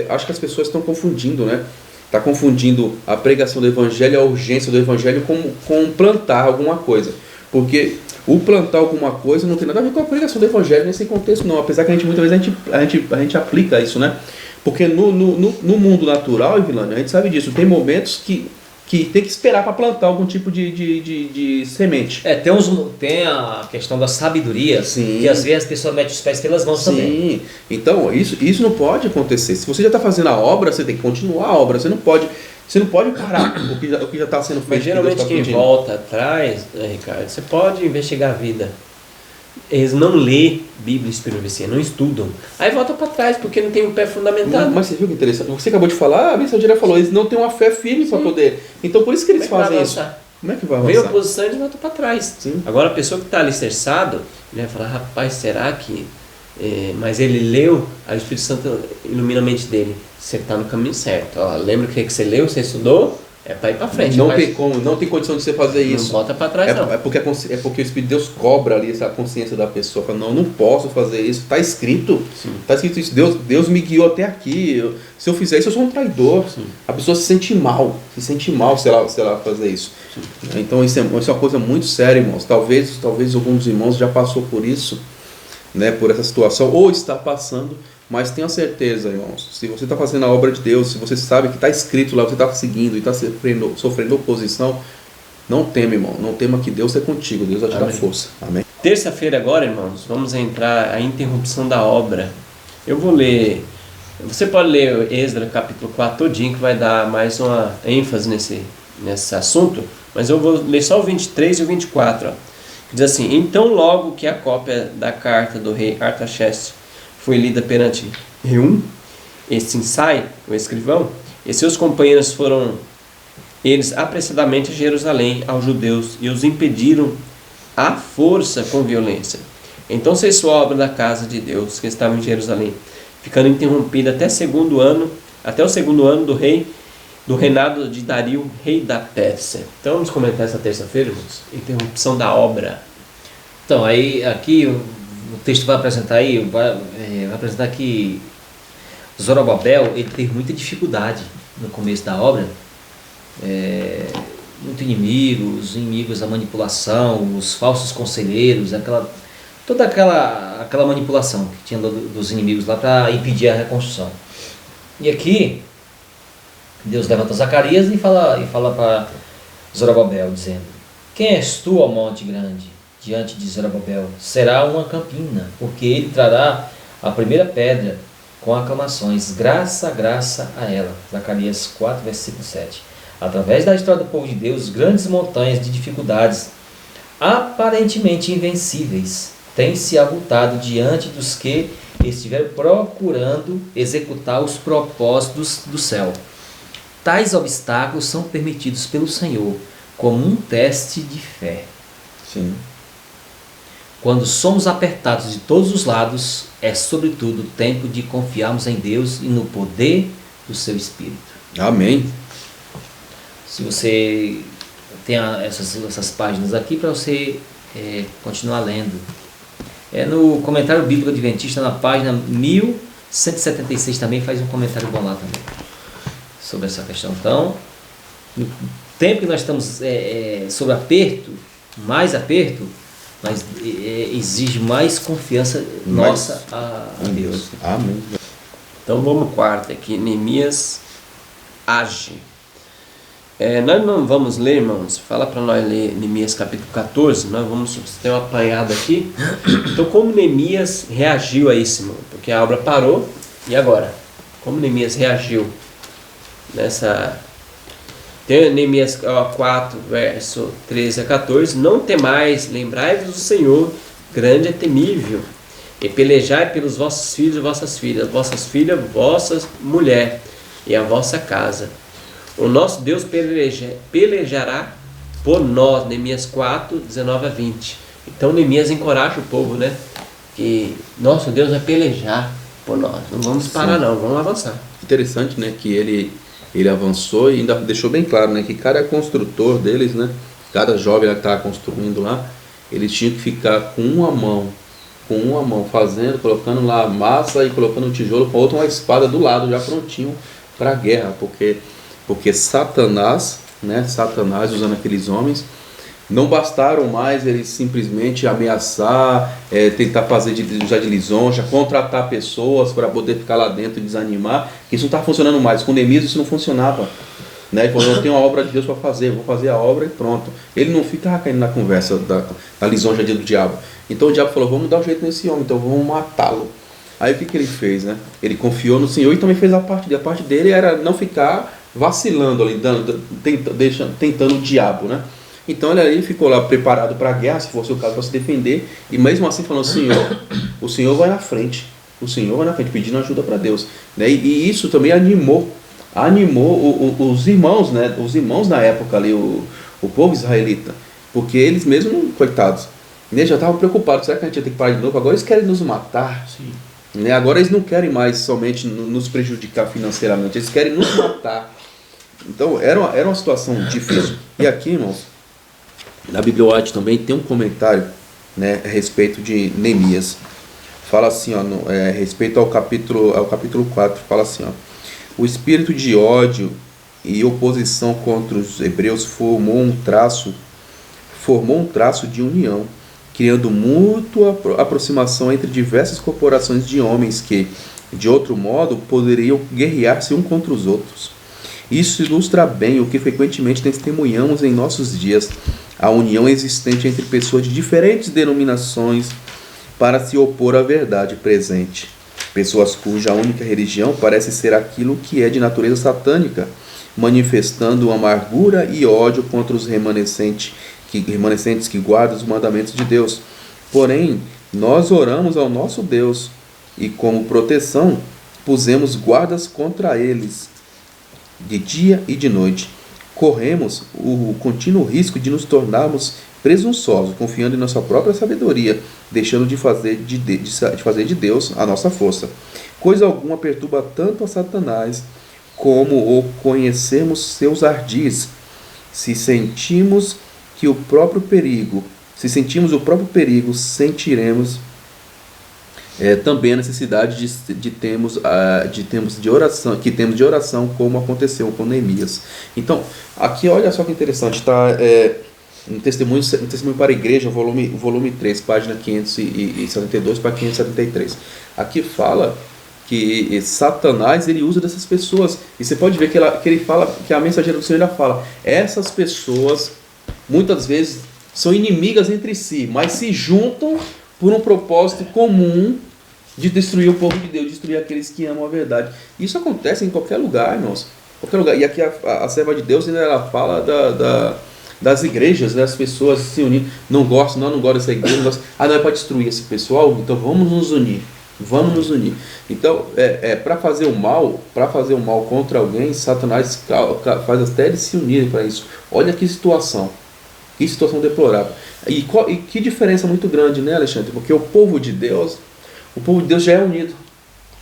as pessoas estão confundindo, né? Está confundindo a pregação do Evangelho, a urgência do Evangelho com plantar alguma coisa. Porque o plantar alguma coisa não tem nada a ver com a pregação do Evangelho nesse contexto, não. Apesar que muitas vezes a gente aplica isso, né? Porque no mundo natural, Evilândia, a gente sabe disso. Tem momentos que tem que esperar para plantar algum tipo de semente. Tem a questão da sabedoria, sim, que às vezes a pessoa mete os pés pelas mãos, sim, também. Sim, então isso não pode acontecer. Se você já está fazendo a obra, você tem que continuar a obra. Você não pode parar o que já está sendo feito. Mas geralmente quem volta atrás, Ricardo, você pode investigar a vida. Eles não lêem Bíblia e Espírito, não estudam. Aí volta para trás, porque não tem um pé fundamentado. Mas você viu que interessante? Você acabou de falar, a mensageira falou, eles não têm uma fé firme para poder. Então por isso que eles fazem isso. Como é que vai avançar? Vem oposição e eles voltam para trás. Sim. Agora a pessoa que está alicerçado, ele vai falar, rapaz, será que... mas ele leu, aí o Espírito Santo ilumina a mente dele. Você está no caminho certo. Ó, lembra o que você leu, você estudou? É para ir para frente. Não tem como, não tem condição de você fazer isso. Não bota para trás, não. É porque o Espírito de Deus cobra ali essa consciência da pessoa. Fala, não posso fazer isso. Está escrito. Está escrito isso. Deus me guiou até aqui. Se eu fizer isso, eu sou um traidor. Sim. A pessoa se sente mal se ela fazer isso. Sim. Então isso é uma coisa muito séria, irmãos. Talvez alguns dos irmãos já passou por isso, né, por essa situação, ou está passando. Mas tenha certeza, irmãos, se você está fazendo a obra de Deus, se você sabe que está escrito lá, você está seguindo e está sofrendo oposição, não tema, irmão. Não tema que Deus é contigo, Deus vai te dar força. Amém. Terça-feira agora, irmãos, vamos entrar a interrupção da obra. Eu vou ler, você pode ler Esdras capítulo 4 todinho, que vai dar mais uma ênfase nesse assunto, mas eu vou ler só o 23 e o 24. Ó. Diz assim: então logo que a cópia da carta do rei Artaxerxes foi lida perante Reum, esse Sinsai, o escrivão, e seus companheiros foram eles apressadamente a Jerusalém aos judeus e os impediram à força com violência. Então cessou a obra da casa de Deus que estava em Jerusalém, ficando interrompida até o segundo ano do reinado de Dario, rei da Pérsia. Então vamos comentar essa terça-feira, irmãos, interrupção da obra. Então aí aqui o texto vai apresentar que Zorobabel ele teve muita dificuldade no começo da obra, muito inimigos, a manipulação, os falsos conselheiros, toda aquela manipulação que tinha dos inimigos lá para impedir a reconstrução. E aqui Deus levanta Zacarias e fala para Zorobabel dizendo: quem és tu, ó monte grande? Diante de Zorobabel será uma campina, porque ele trará a primeira pedra com aclamações, graça a ela. Zacarias 4, versículo 7. Através da história do povo de Deus, grandes montanhas de dificuldades, aparentemente invencíveis, têm se avultado diante dos que estiveram procurando executar os propósitos do céu. Tais obstáculos são permitidos pelo Senhor como um teste de fé. Sim. Quando somos apertados de todos os lados, é sobretudo tempo de confiarmos em Deus e no poder do seu Espírito. Amém. Se você tem essas páginas aqui para você continuar lendo. No comentário bíblico adventista, na página 1176 também faz um comentário bom lá também sobre essa questão. Então, no tempo que nós estamos sob aperto, mais aperto, mas exige mais confiança nossa a Deus. Amém. Então vamos quarta aqui, Neemias age. Nós não vamos ler, irmãos, fala para nós ler Neemias capítulo 14, nós vamos ter uma apanhada aqui. Então como Neemias reagiu a isso, irmão? Porque a obra parou, e agora? Como Neemias reagiu nessa... Tem Neemias 4, verso 13 a 14. Não temais, lembrai-vos do Senhor, grande é temível, e pelejai pelos vossos filhos e vossas filhas, vossas mulher e a vossa casa. O nosso Deus pelejará por nós. Neemias 4, 19 a 20. Então Neemias encoraja o povo, né? Que nosso Deus vai pelejar por nós. Não vamos parar, não, vamos avançar. Interessante, né? Que ele avançou e ainda deixou bem claro, né, que cada construtor deles, né, cada jovem que estava construindo lá, eles tinham que ficar com uma mão fazendo, colocando lá a massa e colocando o tijolo, com a outra uma espada do lado, já prontinho para a guerra, porque Satanás usando aqueles homens, não bastaram mais eles simplesmente ameaçar, tentar fazer usar de lisonja, contratar pessoas para poder ficar lá dentro e desanimar, que isso não está funcionando mais. Com Neemias isso não funcionava, né? Ele falou: eu tenho uma obra de Deus para fazer, vou fazer a obra e pronto. Ele não fica caindo na conversa da lisonja do diabo. Então o diabo falou: vamos dar um jeito nesse homem, então vamos matá-lo. Aí o que ele fez, né? Ele confiou no Senhor e também fez a parte dele. A parte dele era não ficar vacilando ali, tentando o diabo, né? Então ele aí ficou lá preparado para a guerra, se fosse o caso, para se defender, e mesmo assim falando: o Senhor vai na frente, pedindo ajuda para Deus, né? E isso também animou os irmãos, né? Os irmãos na época ali, o povo israelita, porque eles mesmos, coitados, né, já estavam preocupados: será que a gente ia ter que parar de novo? Agora eles querem nos matar. Sim. Né? Agora eles não querem mais somente nos prejudicar financeiramente, eles querem nos matar. Então era uma situação difícil. E aqui, irmãos, na Bíblia White também tem um comentário, né, a respeito de Neemias. Fala assim, ó, respeito ao capítulo 4, fala assim, ó: o espírito de ódio e oposição contra os hebreus formou um traço de união, criando mútua aproximação entre diversas corporações de homens que, de outro modo, poderiam guerrear-se um contra os outros. Isso ilustra bem o que frequentemente testemunhamos em nossos dias, a união existente entre pessoas de diferentes denominações para se opor à verdade presente. Pessoas cuja única religião parece ser aquilo que é de natureza satânica, manifestando amargura e ódio contra os remanescentes que guardam os mandamentos de Deus. Porém, nós oramos ao nosso Deus e, como proteção, pusemos guardas contra eles, de dia e de noite. Corremos o contínuo risco de nos tornarmos presunçosos, confiando em nossa própria sabedoria, deixando de fazer de Deus a nossa força. Coisa alguma perturba tanto a Satanás como o conhecermos seus ardis. Se sentimos o próprio perigo, sentiremos também a necessidade de termos de oração, como aconteceu com Neemias. Então, aqui olha só que interessante, tá? Um testemunho para a igreja, volume 3, página 572 para 573. Aqui fala que Satanás ele usa dessas pessoas, e você pode ver que ele fala, que a mensageira do Senhor ela fala, essas pessoas muitas vezes são inimigas entre si, mas se juntam por um propósito comum de destruir o povo de Deus, destruir aqueles que amam a verdade. Isso acontece em qualquer lugar, irmãos. Qualquer lugar. E aqui a serva de Deus ela fala das igrejas, né? As pessoas se unindo. Não gosto dessa igreja. Não é para destruir esse pessoal, então vamos nos unir. Então, para fazer o mal contra alguém, Satanás faz até eles se unirem para isso. Olha que situação deplorável. E que diferença muito grande, né, Alexandre? Porque o povo de Deus já é unido.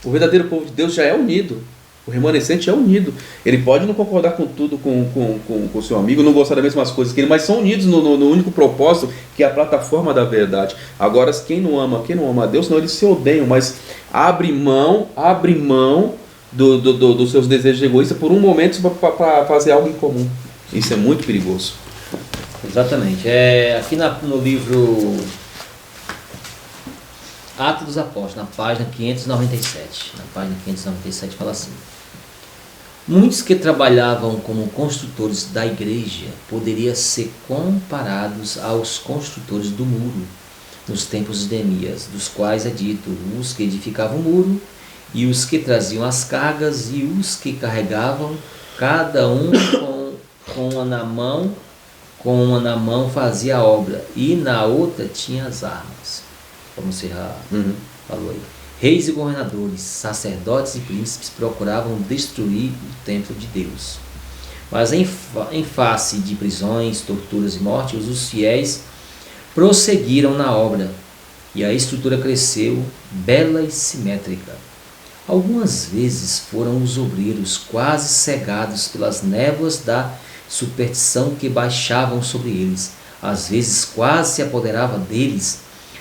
O verdadeiro povo de Deus já é unido. O remanescente é unido. Ele pode não concordar com tudo com o seu amigo, não gostar das mesmas coisas que ele, mas são unidos no único propósito, que é a plataforma da verdade. Agora, quem não ama a Deus, não, eles se odeiam, mas abre mão dos seus desejos egoístas por um momento para fazer algo em comum. Isso é muito perigoso. Exatamente. Aqui no livro Atos dos Apóstolos, na página 597. Na página 597 fala assim: muitos que trabalhavam como construtores da igreja poderiam ser comparados aos construtores do muro nos tempos de Neemias, dos quais é dito: os que edificavam o muro, e os que traziam as cargas, e os que carregavam, cada um com uma na mão fazia a obra, e na outra tinha as armas. Como você já falou aí. Reis e governadores, sacerdotes e príncipes procuravam destruir o templo de Deus. Mas em face de prisões, torturas e mortes, os fiéis prosseguiram na obra, e a estrutura cresceu bela e simétrica. Algumas vezes foram os obreiros quase cegados pelas névoas da superstição que baixavam sobre eles. Às vezes quase se apoderava deles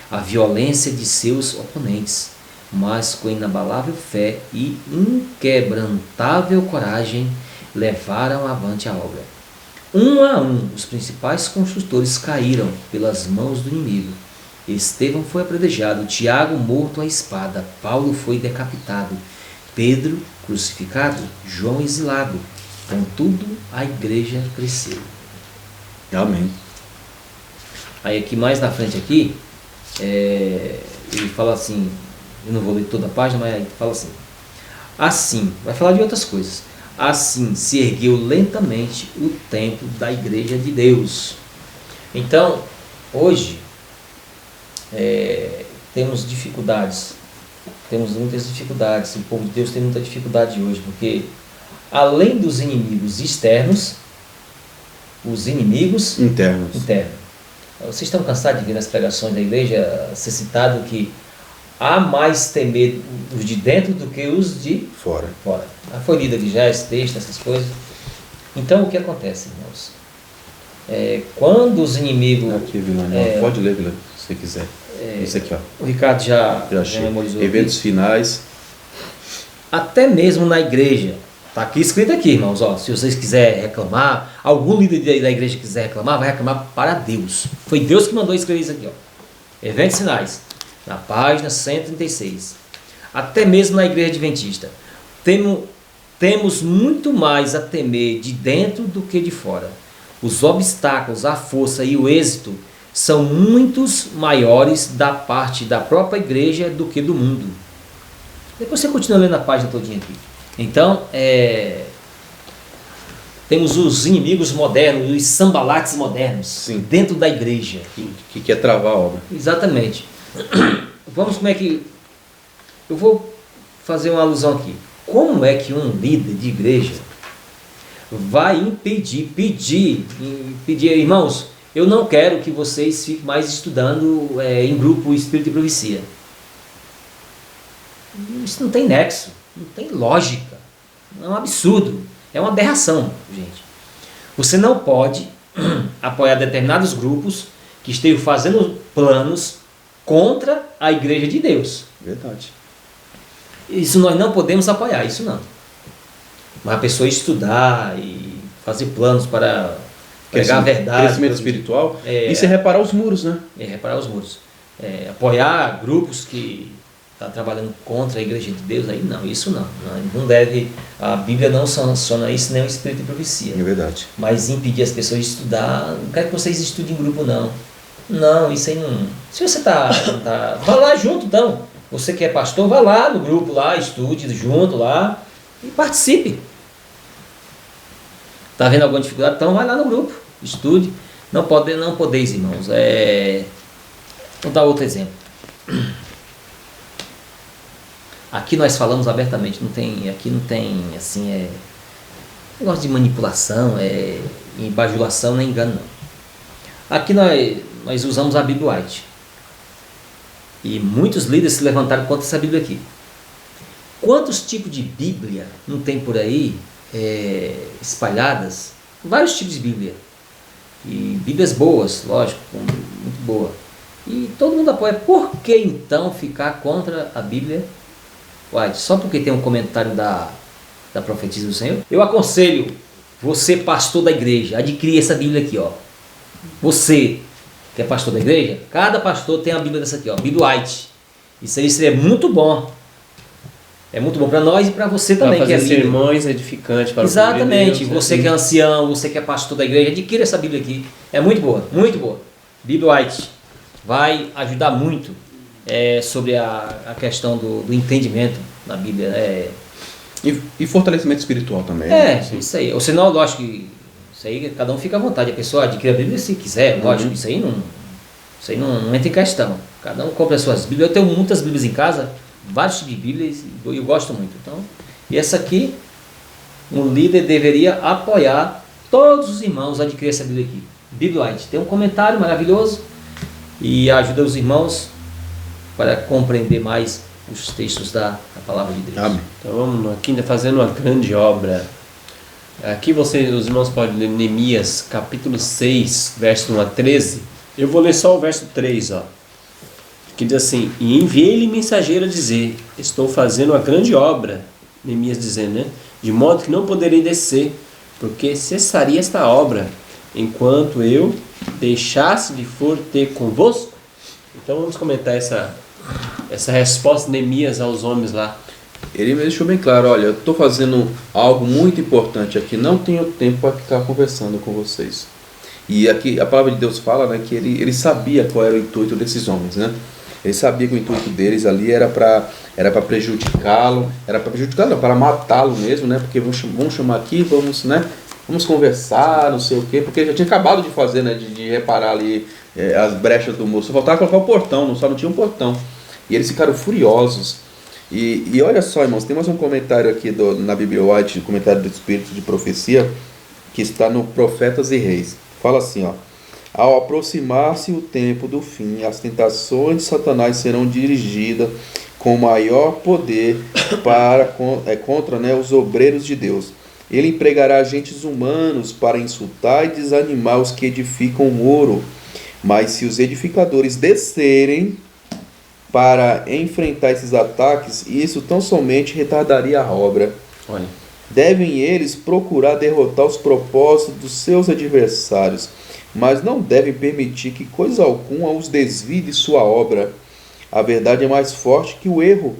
a violência de seus oponentes, mas com inabalável fé e inquebrantável coragem levaram avante a obra. Um a um, os principais construtores caíram pelas mãos do inimigo. Estevão foi apredejado, Tiago morto à espada, Paulo foi decapitado, Pedro crucificado, João exilado. Contudo, a igreja cresceu. Amém. Aí aqui mais na frente aqui, ele fala assim, eu não vou ler toda a página, mas ele fala assim, vai falar de outras coisas. Assim se ergueu lentamente o templo da igreja de Deus. Então, hoje, temos muitas dificuldades, o povo de Deus tem muita dificuldade hoje, porque além dos inimigos externos, os inimigos internos. Vocês estão cansados de ver nas pregações da igreja ser citado que há mais temer os de dentro do que os de fora. Foi lido aqui já esse texto, essas coisas. Então, o que acontece, irmãos? Quando os inimigos... Aqui, Vilani, pode ler, Vilani, se você quiser. Isso aqui, ó. O Ricardo já achei. memorizou. Eventos finais. Até mesmo na igreja. Está aqui escrito aqui, irmãos. Ó, se vocês quiserem reclamar, algum líder da igreja quiser reclamar, vai reclamar para Deus. Foi Deus que mandou escrever isso aqui. Ó. Eventos finais. Na página 136. Até mesmo na igreja adventista. Temos muito mais a temer de dentro do que de fora. Os obstáculos, a força e o êxito são muitos maiores da parte da própria igreja do que do mundo. Depois você continua lendo a página todinha aqui. Então, temos os inimigos modernos, os sambalates modernos, sim, dentro da igreja. Que quer travar a obra. Exatamente. Vamos, como é que... Eu vou fazer uma alusão aqui. Como é que um líder de igreja vai pedir, irmãos, eu não quero que vocês fiquem mais estudando em grupo Espírito e Profecia. Isso não tem nexo, não tem lógica, é um absurdo, é uma aberração, gente. Você não pode apoiar determinados grupos que estejam fazendo planos contra a igreja de Deus. Verdade. Isso nós não podemos apoiar, isso não. Mas a pessoa estudar e fazer planos para pegar a verdade. Crescimento espiritual. Isso é reparar os muros, né? É reparar os muros. Apoiar grupos que estão trabalhando contra a igreja de Deus, aí não, isso não. Não deve, a Bíblia não sanciona isso, nem o Espírito de Profecia. É verdade. Mas impedir as pessoas de estudar, não quero que vocês estudem em grupo, não. Não, isso aí não. Se você vá lá junto, então. Você que é pastor, vá lá no grupo lá, estude junto lá e participe. Está vendo alguma dificuldade? Então vai lá no grupo, estude. Não podeis, irmãos. Vou dar outro exemplo. Aqui nós falamos abertamente, aqui não tem assim, negócio de manipulação, bajulação, nem engano não. Aqui nós usamos a Bíblia White. E muitos líderes se levantaram contra essa Bíblia aqui. Quantos tipos de Bíblia não tem por aí espalhadas? Vários tipos de Bíblia. E Bíblias boas, lógico, muito boa. E todo mundo apoia. Por que então ficar contra a Bíblia White? Só porque tem um comentário da profetisa do Senhor? Eu aconselho você, pastor da igreja, adquirir essa Bíblia aqui, ó. Você que é pastor da igreja, cada pastor tem a Bíblia dessa aqui, ó, Bíblia White. Isso aí seria muito bom. É muito bom para nós e para você também. Para fazer que é sermões edificantes para exatamente. o povo de Deus, Você que é ancião, você que é pastor da igreja, adquira essa Bíblia aqui. É muito boa, muito boa. Bíblia White vai ajudar muito sobre a questão do entendimento na Bíblia. E fortalecimento espiritual também. Isso aí. Ou senão, lógico que isso aí cada um fica à vontade. A pessoa adquire a Bíblia se quiser, lógico. Isso aí não entra em questão. Cada um compra as suas Bíblias. Eu tenho muitas Bíblias em casa, vários tipos de Bíblias, e eu gosto muito. Então, e essa aqui, um líder deveria apoiar todos os irmãos a adquirir essa Bíblia aqui. Bíblia White. Tem um comentário maravilhoso e ajuda os irmãos para compreender mais os textos da palavra de Deus. Amém. Então vamos aqui ainda fazendo uma grande obra. Aqui os irmãos podem ler Neemias capítulo 6, verso 1 a 13. Eu vou ler só o verso 3, ó. Que diz assim: e enviei-lhe mensageiro a dizer, estou fazendo uma grande obra, Neemias dizendo, né? De modo que não poderei descer, porque cessaria esta obra, enquanto eu deixasse de for ter convosco. Então vamos comentar essa resposta de Neemias aos homens lá. Ele me deixou bem claro, olha, eu estou fazendo algo muito importante aqui, não tenho tempo para ficar conversando com vocês. E aqui a palavra de Deus fala, né, que ele sabia qual era o intuito desses homens, né? Ele sabia que o intuito deles ali era para prejudicá-lo, para matá-lo mesmo, né? Porque vamos chamar aqui, vamos conversar, não sei o quê, porque ele já tinha acabado de fazer, né, de reparar ali as brechas do muro, só faltava colocar o portão, só não tinha um portão. E eles ficaram furiosos. E olha só, irmãos, tem mais um comentário aqui na Bíblia White, comentário do Espírito de Profecia, que está no Profetas e Reis. Fala assim, ó: ao aproximar-se o tempo do fim, as tentações de Satanás serão dirigidas com maior poder contra, né, os obreiros de Deus. Ele empregará agentes humanos para insultar e desanimar os que edificam o muro. Mas se os edificadores descerem para enfrentar esses ataques, isso tão somente retardaria a obra. Olha, Devem eles procurar derrotar os propósitos dos seus adversários, mas não devem permitir que coisa alguma os desvie de sua obra. A verdade é mais forte que o erro,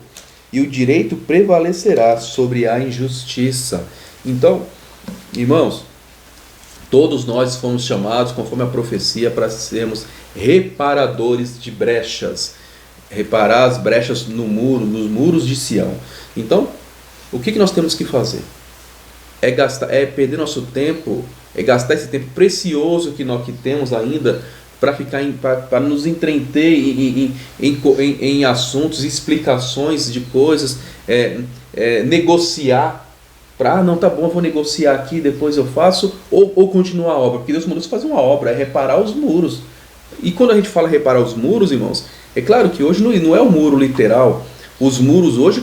e o direito prevalecerá sobre a injustiça. Então, irmãos, todos nós fomos chamados, conforme a profecia, para sermos reparadores de brechas. Reparar as brechas no muro, nos muros de Sião. Então, o que nós temos que fazer? É perder nosso tempo, é gastar esse tempo precioso que nós temos ainda para nos entreter em assuntos, explicações de coisas, negociar. Não, tá bom, eu vou negociar aqui, depois eu faço, ou continuar a obra, porque Deus mandou fazer uma obra, é reparar os muros. E quando a gente fala reparar os muros, irmãos, é claro que hoje não é o muro literal. Os muros hoje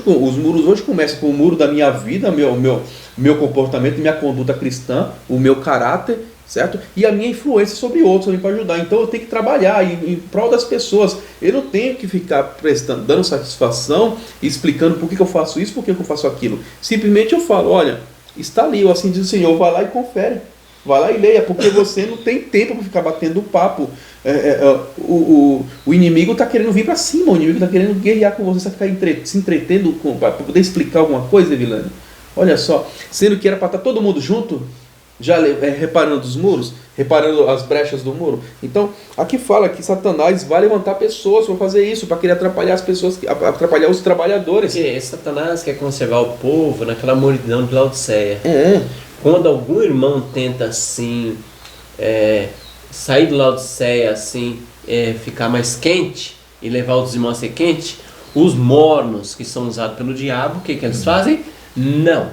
começam com o muro da minha vida, meu comportamento, minha conduta cristã, o meu caráter, certo? E a minha influência sobre outros também para ajudar. Então eu tenho que trabalhar em prol das pessoas. Eu não tenho que ficar dando satisfação, explicando por que eu faço isso, por que eu faço aquilo. Simplesmente eu falo, olha, está ali, assim diz o Senhor, vai lá e confere. Vai lá e leia, porque você não tem tempo para ficar batendo papo. O inimigo está querendo vir para cima, o inimigo está querendo guerrear com você, você vai ficar se entretendo para poder explicar alguma coisa, Evilane. Olha só, sendo que era para estar todo mundo junto, já reparando os muros, reparando as brechas do muro. Então, aqui fala que Satanás vai levantar pessoas para fazer isso, para querer atrapalhar as pessoas, atrapalhar os trabalhadores. porque Satanás quer conservar o povo naquela multidão de Laodiceia. É. Quando algum irmão tenta assim sair do Laodiceia, assim, ficar mais quente e levar os irmãos a ser quente, os mornos que são usados pelo diabo, o que eles fazem? Não.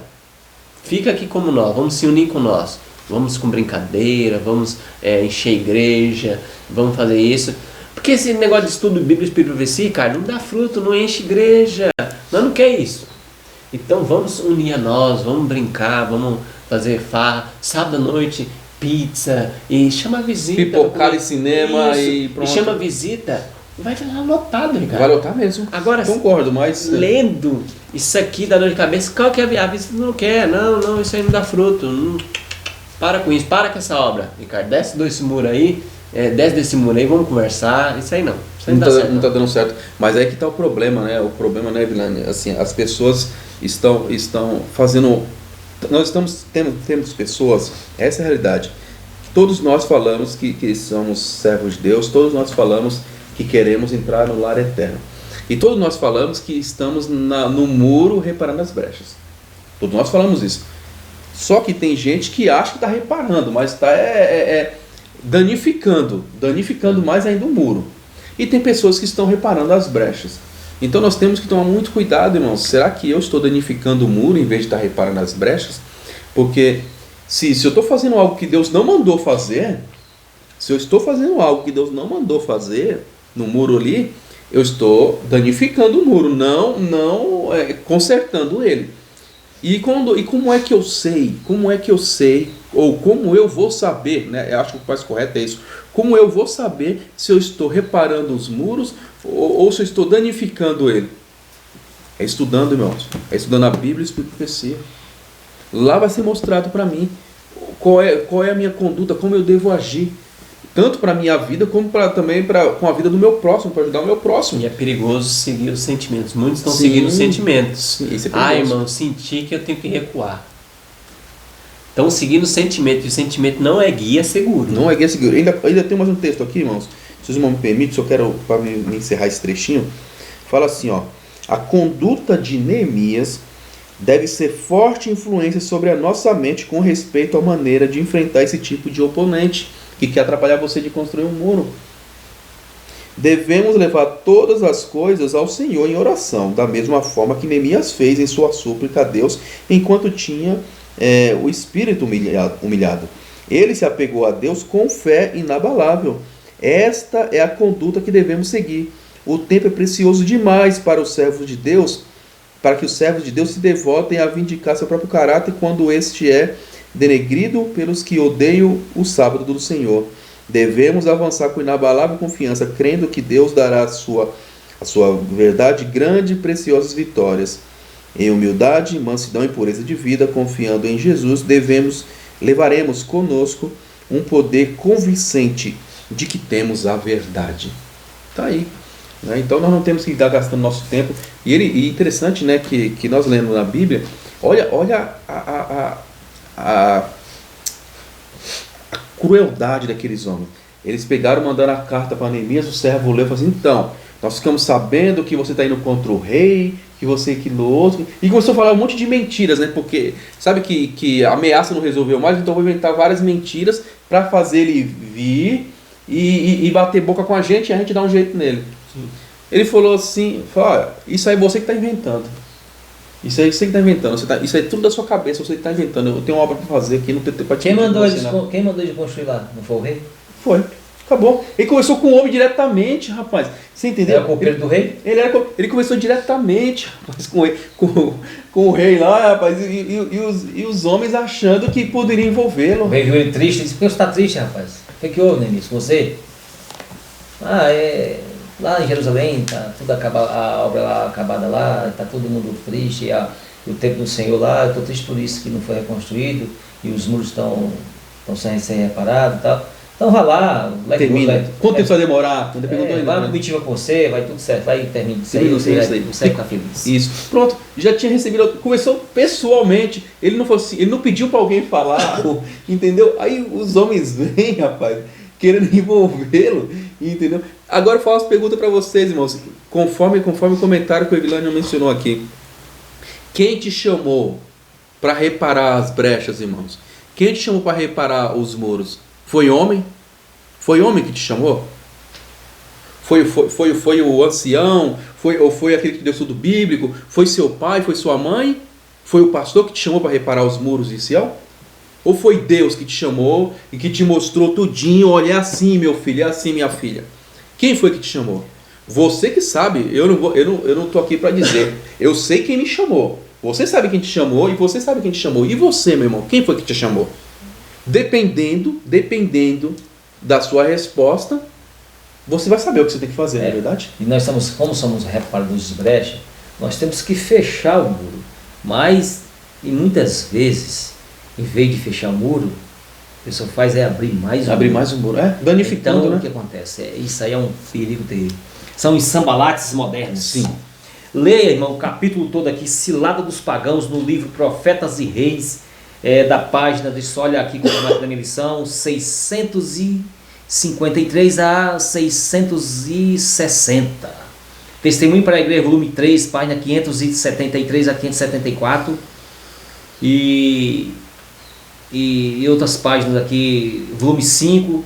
Fica aqui como nós, vamos se unir com nós. Vamos com brincadeira, vamos encher a igreja, vamos fazer isso. Porque esse negócio de estudo bíblico, espírito e profecia, cara, não dá fruto, não enche igreja. Nós não quer isso. Então vamos unir a nós, vamos brincar, vamos fazer farra, sábado à noite, pizza, e chama a visita. Pipocada em cinema isso, e pronto. E chama a visita, vai estar lá lotado, Ricardo. Vai lotar mesmo. Agora, concordo, mas lendo isso aqui dá dor de cabeça, qual que é a visita? Não quer, não, isso aí não dá fruto. Não. Para com isso, para com essa obra, Ricardo. Desce desse muro aí, vamos conversar, isso aí não. Isso aí não tá dando certo. Mas aí que está o problema, né? O problema, né, Vilane? Assim, as pessoas estão fazendo. Nós temos pessoas, essa é a realidade. Todos nós falamos que somos servos de Deus, todos nós falamos que queremos entrar no lar eterno. E todos nós falamos que estamos no muro reparando as brechas. Todos nós falamos isso. Só que tem gente que acha que está reparando, mas está danificando mais ainda o muro. E tem pessoas que estão reparando as brechas. Então nós temos que tomar muito cuidado, irmãos. Será que eu estou danificando o muro em vez de estar reparando as brechas? Porque se eu estou fazendo algo que Deus não mandou fazer, no muro ali, eu estou danificando o muro, não consertando ele. E como é que eu sei? Ou como eu vou saber, né? Eu acho que o mais correto é isso. Como eu vou saber se eu estou reparando os muros ou se eu estou danificando ele? É estudando, irmãos. É estudando a Bíblia e a profecia. Lá vai ser mostrado para mim qual é a minha conduta, como eu devo agir. Tanto para a minha vida, como também com a vida do meu próximo, para ajudar o meu próximo. E é perigoso seguir os sentimentos. Muitos estão seguindo os sentimentos. Sim, isso é perigoso. Irmão, senti que eu tenho que recuar. Estão seguindo o sentimento. E o sentimento não é guia seguro. Não é guia seguro. Ainda tem mais um texto aqui, irmãos. Se os irmãos me permitem, só quero, para me encerrar esse trechinho, fala assim, ó. A conduta de Neemias deve ser forte influência sobre a nossa mente com respeito à maneira de enfrentar esse tipo de oponente que quer atrapalhar você de construir um muro. Devemos levar todas as coisas ao Senhor em oração, da mesma forma que Neemias fez em sua súplica a Deus, enquanto tinha o espírito humilhado. Ele se apegou a Deus com fé inabalável. Esta é a conduta que devemos seguir. O tempo é precioso demais para os servos de Deus para que os servos de Deus se devotem a vindicar seu próprio caráter quando este é denegrido pelos que odeiam o sábado do Senhor. Devemos avançar com inabalável confiança, crendo que Deus dará a sua verdade grande e preciosas vitórias. Em humildade, mansidão e pureza de vida, confiando em Jesus, levaremos conosco um poder convincente de que temos a verdade. Está aí. Né? Então nós não temos que estar gastando nosso tempo. E interessante, né, que nós lemos na Bíblia, olha a crueldade daqueles homens. Eles pegaram, mandaram a carta para Neemias, o servo leu e falou assim: então, nós ficamos sabendo que você está indo contra o rei, que você aquilo outro, e começou a falar um monte de mentiras, né? Porque sabe que a ameaça não resolveu mais, então eu vou inventar várias mentiras para fazer ele vir e bater boca com a gente e a gente dar um jeito nele. Sim. Ele falou assim: olha, isso aí é você que está inventando. Isso aí você que está inventando. Isso aí é tudo da sua cabeça, você que está inventando. Eu tenho uma obra para fazer aqui, não tem tempo para te quem mandou ele construir lá? Não foi o rei? Foi. Acabou. Ele começou com o homem diretamente, rapaz. Você entendeu? Era o copeiro do rei? Ele começou diretamente, rapaz, com o rei lá, rapaz, e os homens achando que poderiam envolvê-lo. O rei viu ele triste, ele disse: por que você está triste, rapaz? O que houve, Neemias? Você? Lá em Jerusalém, está tudo acabado, a obra lá acabada lá, está todo mundo triste, o templo do Senhor lá, eu estou triste por isso que não foi reconstruído, e os muros estão sem reparados e tal. Então vai lá, termina. Quanto tempo vai demorar? Vai uma comitiva com você, vai tudo certo, vai e termina isso aí, você fica feliz. Isso, pronto, já tinha recebido, começou pessoalmente, ele não falou assim, ele não pediu para alguém falar, entendeu? Aí os homens vêm, rapaz, querendo envolvê-lo, entendeu? Agora eu faço as perguntas para vocês, irmãos, conforme o comentário que o Evilânio mencionou aqui. Quem te chamou para reparar as brechas, irmãos? Quem te chamou para reparar os muros? Foi homem? Foi homem que te chamou? Foi o ancião? Ou foi aquele que te deu estudo bíblico? Foi seu pai? Foi sua mãe? Foi o pastor que te chamou para reparar os muros de Sião? Ou foi Deus que te chamou e que te mostrou tudinho? Olha, é assim, meu filho, é assim, minha filha. Quem foi que te chamou? Você que sabe, eu não estou aqui para dizer. Eu sei quem me chamou. Você sabe quem te chamou e você sabe quem te chamou. E você, meu irmão, quem foi que te chamou? Dependendo da sua resposta, você vai saber o que você tem que fazer, não é verdade? E nós como somos reparadores de brecha, nós temos que fechar o muro. Mas, e muitas vezes, em vez de fechar o muro, a pessoa faz abrir mais um muro. Danificando, então, né? O que acontece? Isso aí é um perigo terrível. São os sambalates modernos. Sim. Leia, irmão, o capítulo todo aqui, Cilada dos Pagãos, no livro Profetas e Reis, da página, deixa eu olhar aqui como é da minha lição, 653 a 660. Testemunho para a Igreja, volume 3, página 573 a 574. E outras páginas aqui, volume 5,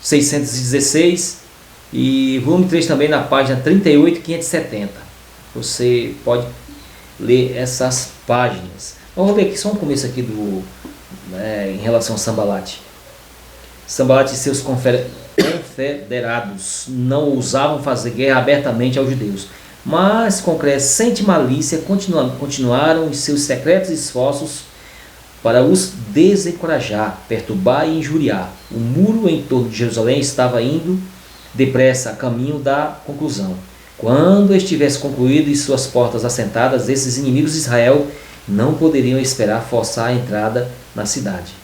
616. E volume 3 também na página 38 e 570. Você pode ler essas páginas. Vamos ver aqui só um começo aqui em relação a Sambalate. Sambalate e seus confederados não ousavam fazer guerra abertamente aos judeus, mas com crescente malícia continuaram os seus secretos esforços para os desencorajar, perturbar e injuriar. O muro em torno de Jerusalém estava indo depressa a caminho da conclusão. Quando estivesse concluído e suas portas assentadas, esses inimigos de Israel não poderiam esperar forçar a entrada na cidade.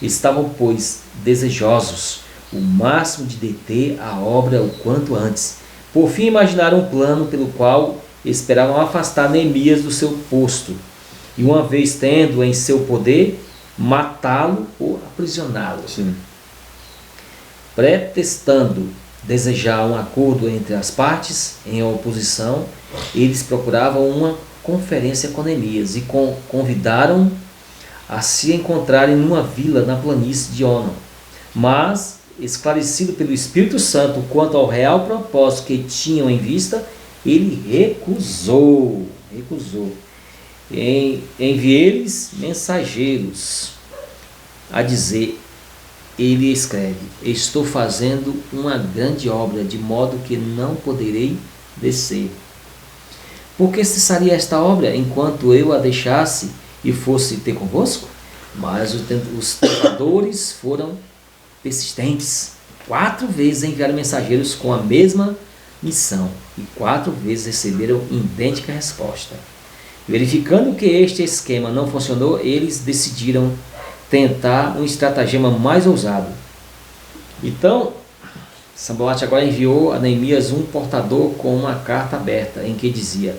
Estavam, pois, desejosos o máximo de deter a obra o quanto antes. Por fim, imaginaram um plano pelo qual esperavam afastar Neemias do seu posto e, uma vez tendo em seu poder, matá-lo ou aprisioná-lo. Pretextando desejar um acordo entre as partes em oposição, eles procuravam uma conferência com Neemias e convidaram a se encontrarem numa vila na planície de Ono. Mas, esclarecido pelo Espírito Santo quanto ao real propósito que tinham em vista, ele recusou. Enviei-lhes mensageiros a dizer, ele escreve: estou fazendo uma grande obra, de modo que não poderei descer. Por que cessaria esta obra enquanto eu a deixasse e fosse ter convosco? Mas os tentadores foram persistentes. 4 vezes enviaram mensageiros com a mesma missão e 4 vezes receberam idêntica resposta. Verificando que este esquema não funcionou, eles decidiram tentar um estratagema mais ousado. Então, Sanbalate agora enviou a Neemias um portador com uma carta aberta, em que dizia: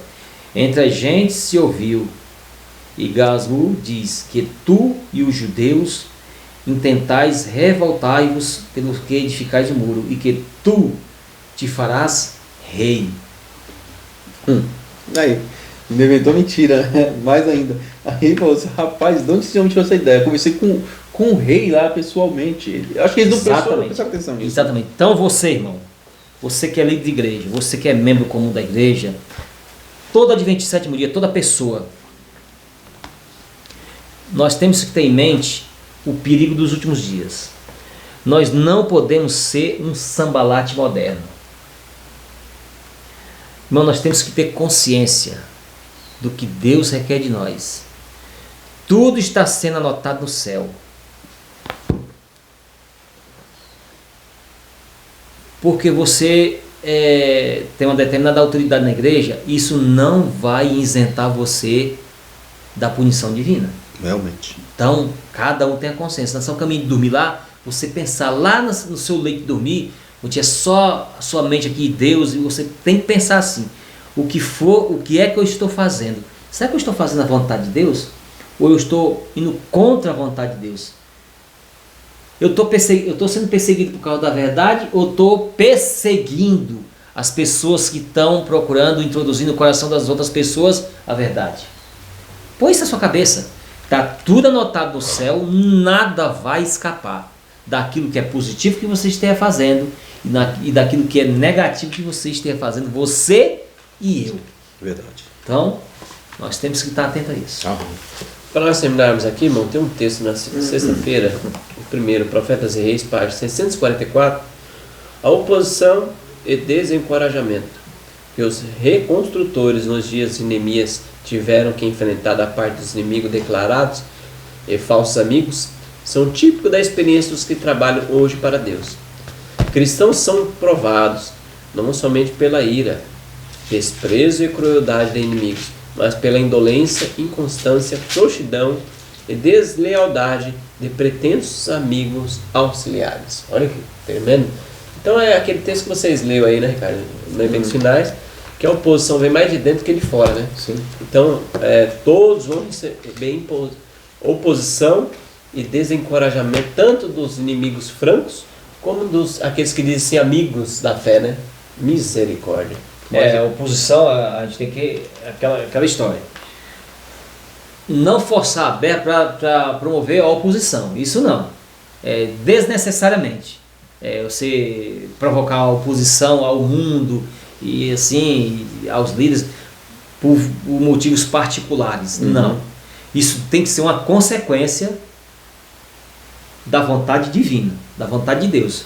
entre a gente se ouviu, e Gaslu diz que tu e os judeus intentais revoltai-vos pelo que edificais o muro, e que tu te farás rei. Aí, me inventou mentira, mais ainda. Aí falou assim, rapaz, de onde você tirou essa ideia? Eu conversei com o rei lá pessoalmente. Acho que eles não prestaram atenção nisso. Exatamente. Então você, irmão, você que é líder de igreja, você que é membro comum da igreja, todo adventista sétimo dia, toda pessoa, nós temos que ter em mente o perigo dos últimos dias. Nós não podemos ser um Sanbalate moderno. Irmão, nós temos que ter consciência do que Deus requer de nós. Tudo está sendo anotado no céu. Porque você tem uma determinada autoridade na igreja, isso não vai isentar você da punição divina. Realmente. Então, cada um tem a consciência. No seu caminho de dormir lá, você pensar lá no seu leito de dormir, não tinha só a sua mente aqui, Deus, e você tem que pensar assim: o que é que eu estou fazendo? Será que eu estou fazendo a vontade de Deus? Ou eu estou indo contra a vontade de Deus? Eu estou sendo perseguido por causa da verdade, ou estou perseguindo as pessoas que estão procurando introduzir no coração das outras pessoas a verdade? Põe isso na sua cabeça. Está tudo anotado no céu, nada vai escapar daquilo que é positivo que você esteja fazendo e daquilo que é negativo que você esteja fazendo, você e eu. Verdade. Então, nós temos que estar atentos a isso. Para nós terminarmos aqui, irmão, tem um texto na sexta-feira, o primeiro, Profetas e Reis, página 644, a oposição e desencorajamento que os reconstrutores nos dias de Neemias tiveram que enfrentar da parte dos inimigos declarados e falsos amigos, são típicos da experiência dos que trabalham hoje para Deus. Cristãos são provados, não somente pela ira, desprezo e crueldade de inimigos, mas pela indolência, inconstância, frouxidão e deslealdade de pretensos amigos auxiliares. Olha que tremendo. Então é aquele texto que vocês leram aí, né, Ricardo? Nos eventos finais, que a oposição vem mais de dentro que de fora, né? Sim. Então, todos vão receber oposição e desencorajamento, tanto dos inimigos francos, como dos aqueles que dizem ser amigos da fé, né? Misericórdia. A oposição, a gente tem que... Aquela história. Não forçar a Bíblia para promover a oposição. Isso não. Desnecessariamente. Você provocar a oposição ao mundo e assim, aos líderes por motivos particulares. Não. Isso tem que ser uma consequência da vontade divina, da vontade de Deus.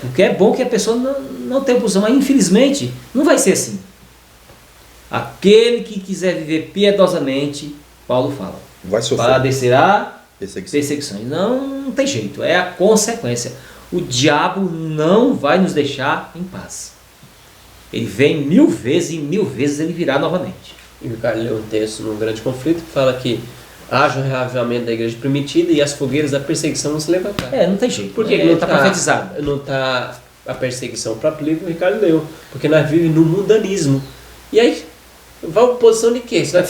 Porque é bom que a pessoa não tenha oposição, mas infelizmente não vai ser assim. Aquele que quiser viver piedosamente, Paulo fala, vai sofrer. Padecerá perseguições. Não tem jeito, é a consequência. O diabo não vai nos deixar em paz. Ele vem 1000 vezes e 1000 vezes ele virá novamente. E o Ricardo leu um texto num grande conflito que fala que haja um reavivamento da igreja primitiva e as fogueiras da perseguição não se levantaram. Não tem jeito. Por que não está profetizado? Não está a perseguição. O próprio livro o Ricardo leu. Porque nós vivemos no mundanismo. E aí, vai a oposição de quê? Nós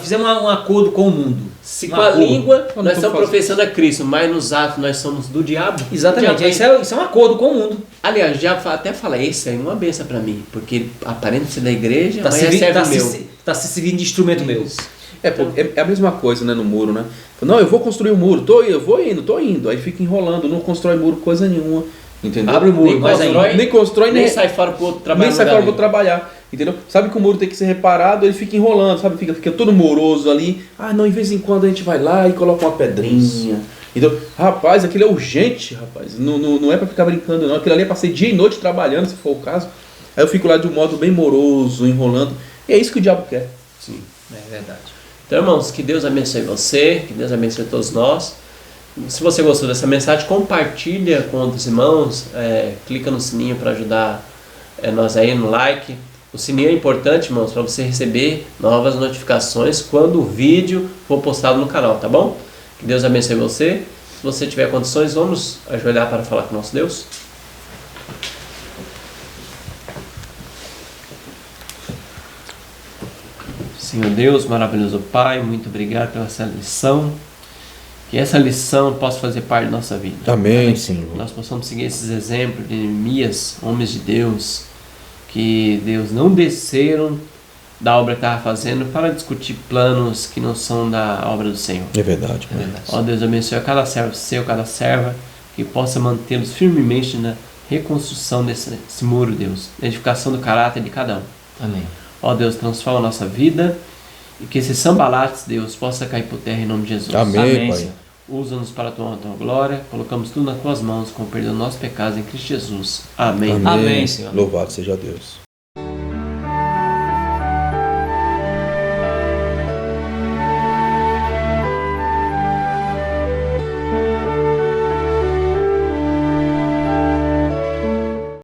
fizemos um acordo com o mundo. Se com a língua nós estamos professando a Cristo, mas nos atos nós somos do diabo. Exatamente, isso é um acordo com o mundo. Aliás, já até fala, esse é uma benção para mim, porque aparenta ser da igreja, mas serve o meu. Está se servindo de instrumento meu. É a mesma coisa, né, no muro, né? Não, eu vou construir um muro, eu vou indo. Aí fica enrolando, não constrói muro coisa nenhuma. Entendeu? Abre o muro, nem constrói, nem sai fora pro outro trabalhar. Nem sai fora pro outro trabalhar. Entendeu? Sabe que o muro tem que ser reparado, ele fica enrolando, sabe? Fica todo moroso ali. Não, em vez em quando a gente vai lá e coloca uma pedrinha. Então, rapaz, aquilo é urgente, rapaz. Não é pra ficar brincando, não. Aquilo ali é pra ser dia e noite trabalhando, se for o caso. Aí eu fico lá de um modo bem moroso, enrolando. E é isso que o diabo quer. Sim, é verdade. Então, irmãos, que Deus abençoe você, que Deus abençoe todos nós. Se você gostou dessa mensagem, compartilha com outros irmãos, clica no sininho para ajudar nós aí no like. O sininho é importante, irmãos, para você receber novas notificações quando o vídeo for postado no canal, tá bom? Que Deus abençoe você. Se você tiver condições, vamos ajoelhar para falar com o nosso Deus. Senhor Deus, maravilhoso Pai, muito obrigado pela essa lição. Que essa lição possa fazer parte da nossa vida. Amém, Senhor. Nós possamos seguir esses exemplos de Neemias, homens de Deus, que Deus não desceram da obra que estava fazendo para discutir planos que não são da obra do Senhor. É verdade, Pai. Ó Deus, abençoe a cada servo seu, cada serva, que possa mantê-los firmemente na reconstrução desse muro, Deus, na edificação do caráter de cada um. Amém. Ó Deus, transforma a nossa vida e que esses sambalates, Deus, possa cair por terra em nome de Jesus. Amém, Pai. Senhor. Usa-nos para a tua glória, colocamos tudo nas tuas mãos, com o perdão dos nossos pecados em Cristo Jesus. Amém. Amém, Senhor. Louvado seja Deus.